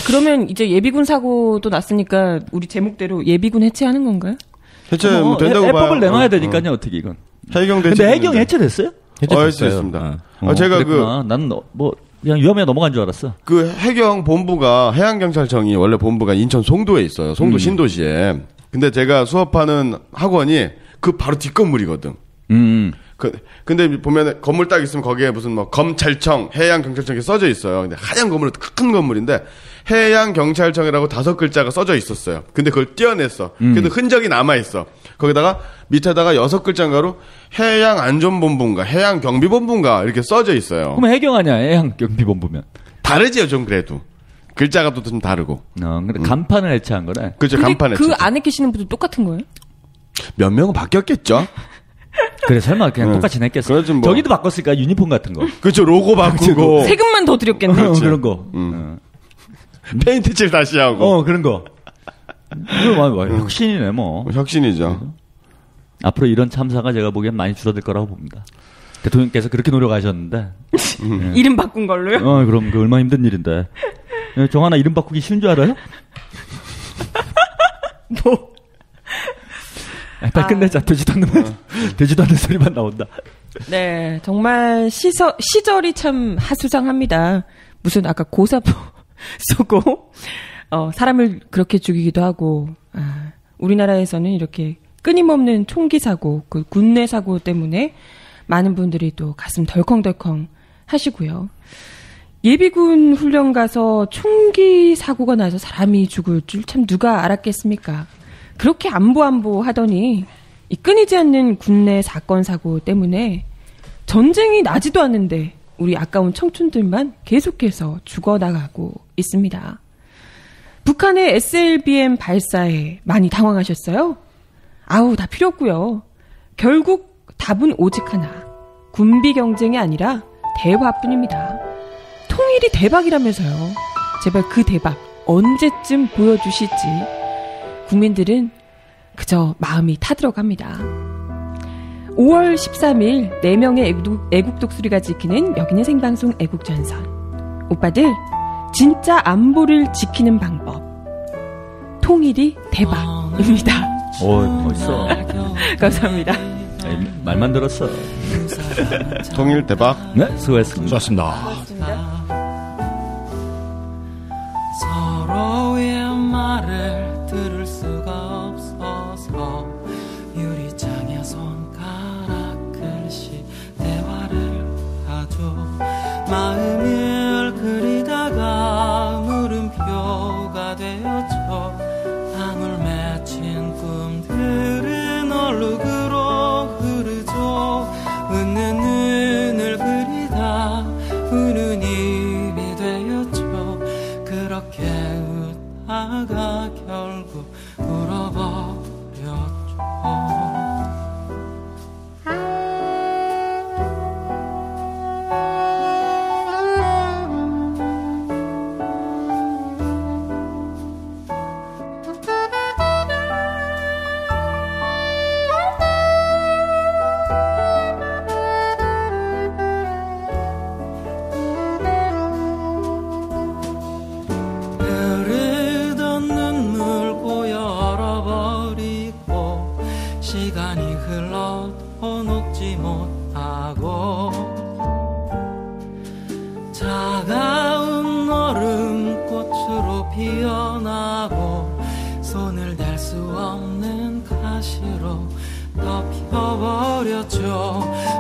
그러면 이제 예비군 사고도 났으니까 우리 제목대로 예비군 해체하는 건가요? 해체 된다고 봐요. 해법을 내놔야 되니까요. 어떻게 이건. 근데 해경 해체됐어요? 해체됐습니다. 제가 나는 그냥 위험해 넘어간 줄 알았어. 그 해경 본부가 해양경찰청이 원래 본부가 인천 송도에 있어요. 송도 신도시에. 근데 제가 수업하는 학원이 그 바로 뒷건물이거든. 근데 보면 건물 딱 있으면 거기에 무슨 검찰청, 해양경찰청이 써져 있어요. 근데 하얀 건물은 큰 건물인데 해양경찰청이라고 5글자가 써져 있었어요. 근데 그걸 떼어냈어. 그래도 흔적이 남아있어. 거기다가 밑에다가 6글자인가로 해양안전본부인가 해양경비본부인가 이렇게 써져 있어요. 그럼 해경 아니야 해양경비본부면. 다르지요 좀 그래도. 글자가 또 좀 다르고. 근데 간판을 해체한 거네. 그렇죠. 근데 간판에. 그 안에 계시는 분도 똑같은 거예요? 몇 명은 바뀌었겠죠. 그래 설마 그냥 똑같이 냈겠어. 그렇죠, 뭐. 저기도 바꿨을까 유니폼 같은 거. 그렇죠. 로고 바꾸고 세금만 더 드렸겠네. 그런 거. 페인트 칠 다시 하고. 그런 거. 혁신이네 뭐. 혁신이죠. 앞으로 이런 참사가 제가 보기엔 많이 줄어들 거라고 봅니다. 대통령께서 그렇게 노력하셨는데. 이름 바꾼 걸로요? 그럼 그 얼마나 힘든 일인데. 정하나 이름 바꾸기 쉬운 줄 알아요? 뭐. 빨리 끝내자. 되지도 않는 소리만 나온다. 네, 정말 시절이 참 하수상합니다. 무슨 아까 고사포 쏘고 사람을 그렇게 죽이기도 하고 우리나라에서는 이렇게 끊임없는 총기 사고, 그 군내 사고 때문에 많은 분들이 또 가슴 덜컹덜컹 하시고요. 예비군 훈련 가서 총기 사고가 나서 사람이 죽을 줄 참 누가 알았겠습니까? 그렇게 안보 하더니 이 끊이지 않는 군내 사건 사고 때문에 전쟁이 나지도 않는데 우리 아까운 청춘들만 계속해서 죽어나가고 있습니다. 북한의 SLBM 발사에 많이 당황하셨어요? 아우, 다 필요 없고요. 결국 답은 오직 하나. 군비 경쟁이 아니라 대화뿐입니다. 통일이 대박이라면서요. 제발 그 대박 언제쯤 보여주실지 국민들은 그저 마음이 타들어갑니다. 5월 13일 4명의 애국 독수리가 지키는 여기는 생방송 애국전선. 오빠들, 진짜 안보를 지키는 방법. 통일이 대박입니다. 멋있어. 감사합니다. 말만 들었어. 통일 대박. 네, 수고했습니다. 좋았습니다. 서로의 말을 들을 수가 없어서 유리창에 손가락 글씨 대화를 하죠. 마음을 그리다가 물음표가 되었죠. 방울 맺힌 꿈들은 얼룩으로 흐르죠. 웃는 눈을 그리다 우는 입이 되었죠. 그렇게 웃다가 결국 울어버렸죠. 흐르던 눈물 고여 얼어버리고 시간이 흘러도 녹지 못하고 차가운 얼음꽃으로 피어나고 손을 댈 수 없는 가시로 덮여버렸죠.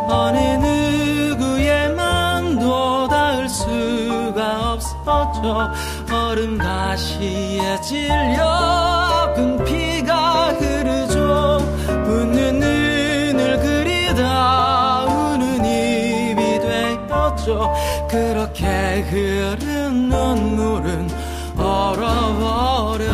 어느 누구의 맘도 닿을 수가 없었죠. 얼음 가시에 찔려 아픈 피가 흐르죠. 웃는 눈을 그리다 우는 입이 되었죠. 그렇게 흐른 눈물은 얼어버렸죠.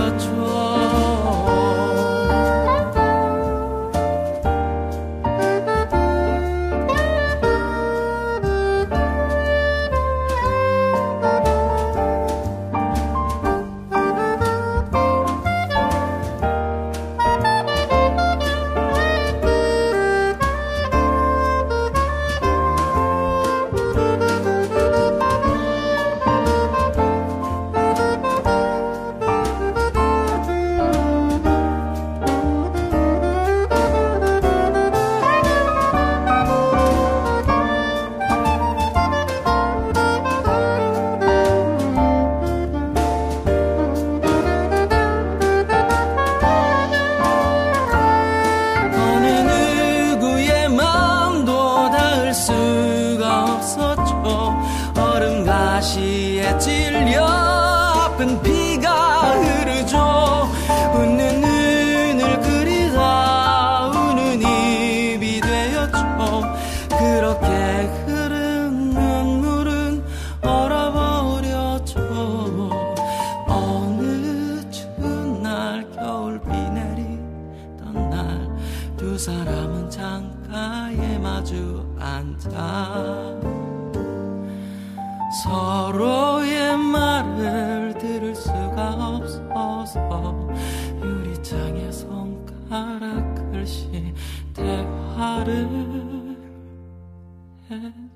가시에 찔려 아픈 피가 흐르죠. 웃는 눈을 그리다 우는 입이 되었죠. 그렇게 흐른 눈물은 얼어버렸죠. 앉아 서로의 말을 들을 수가 없어서 유리창에 손가락 글씨 대화를 해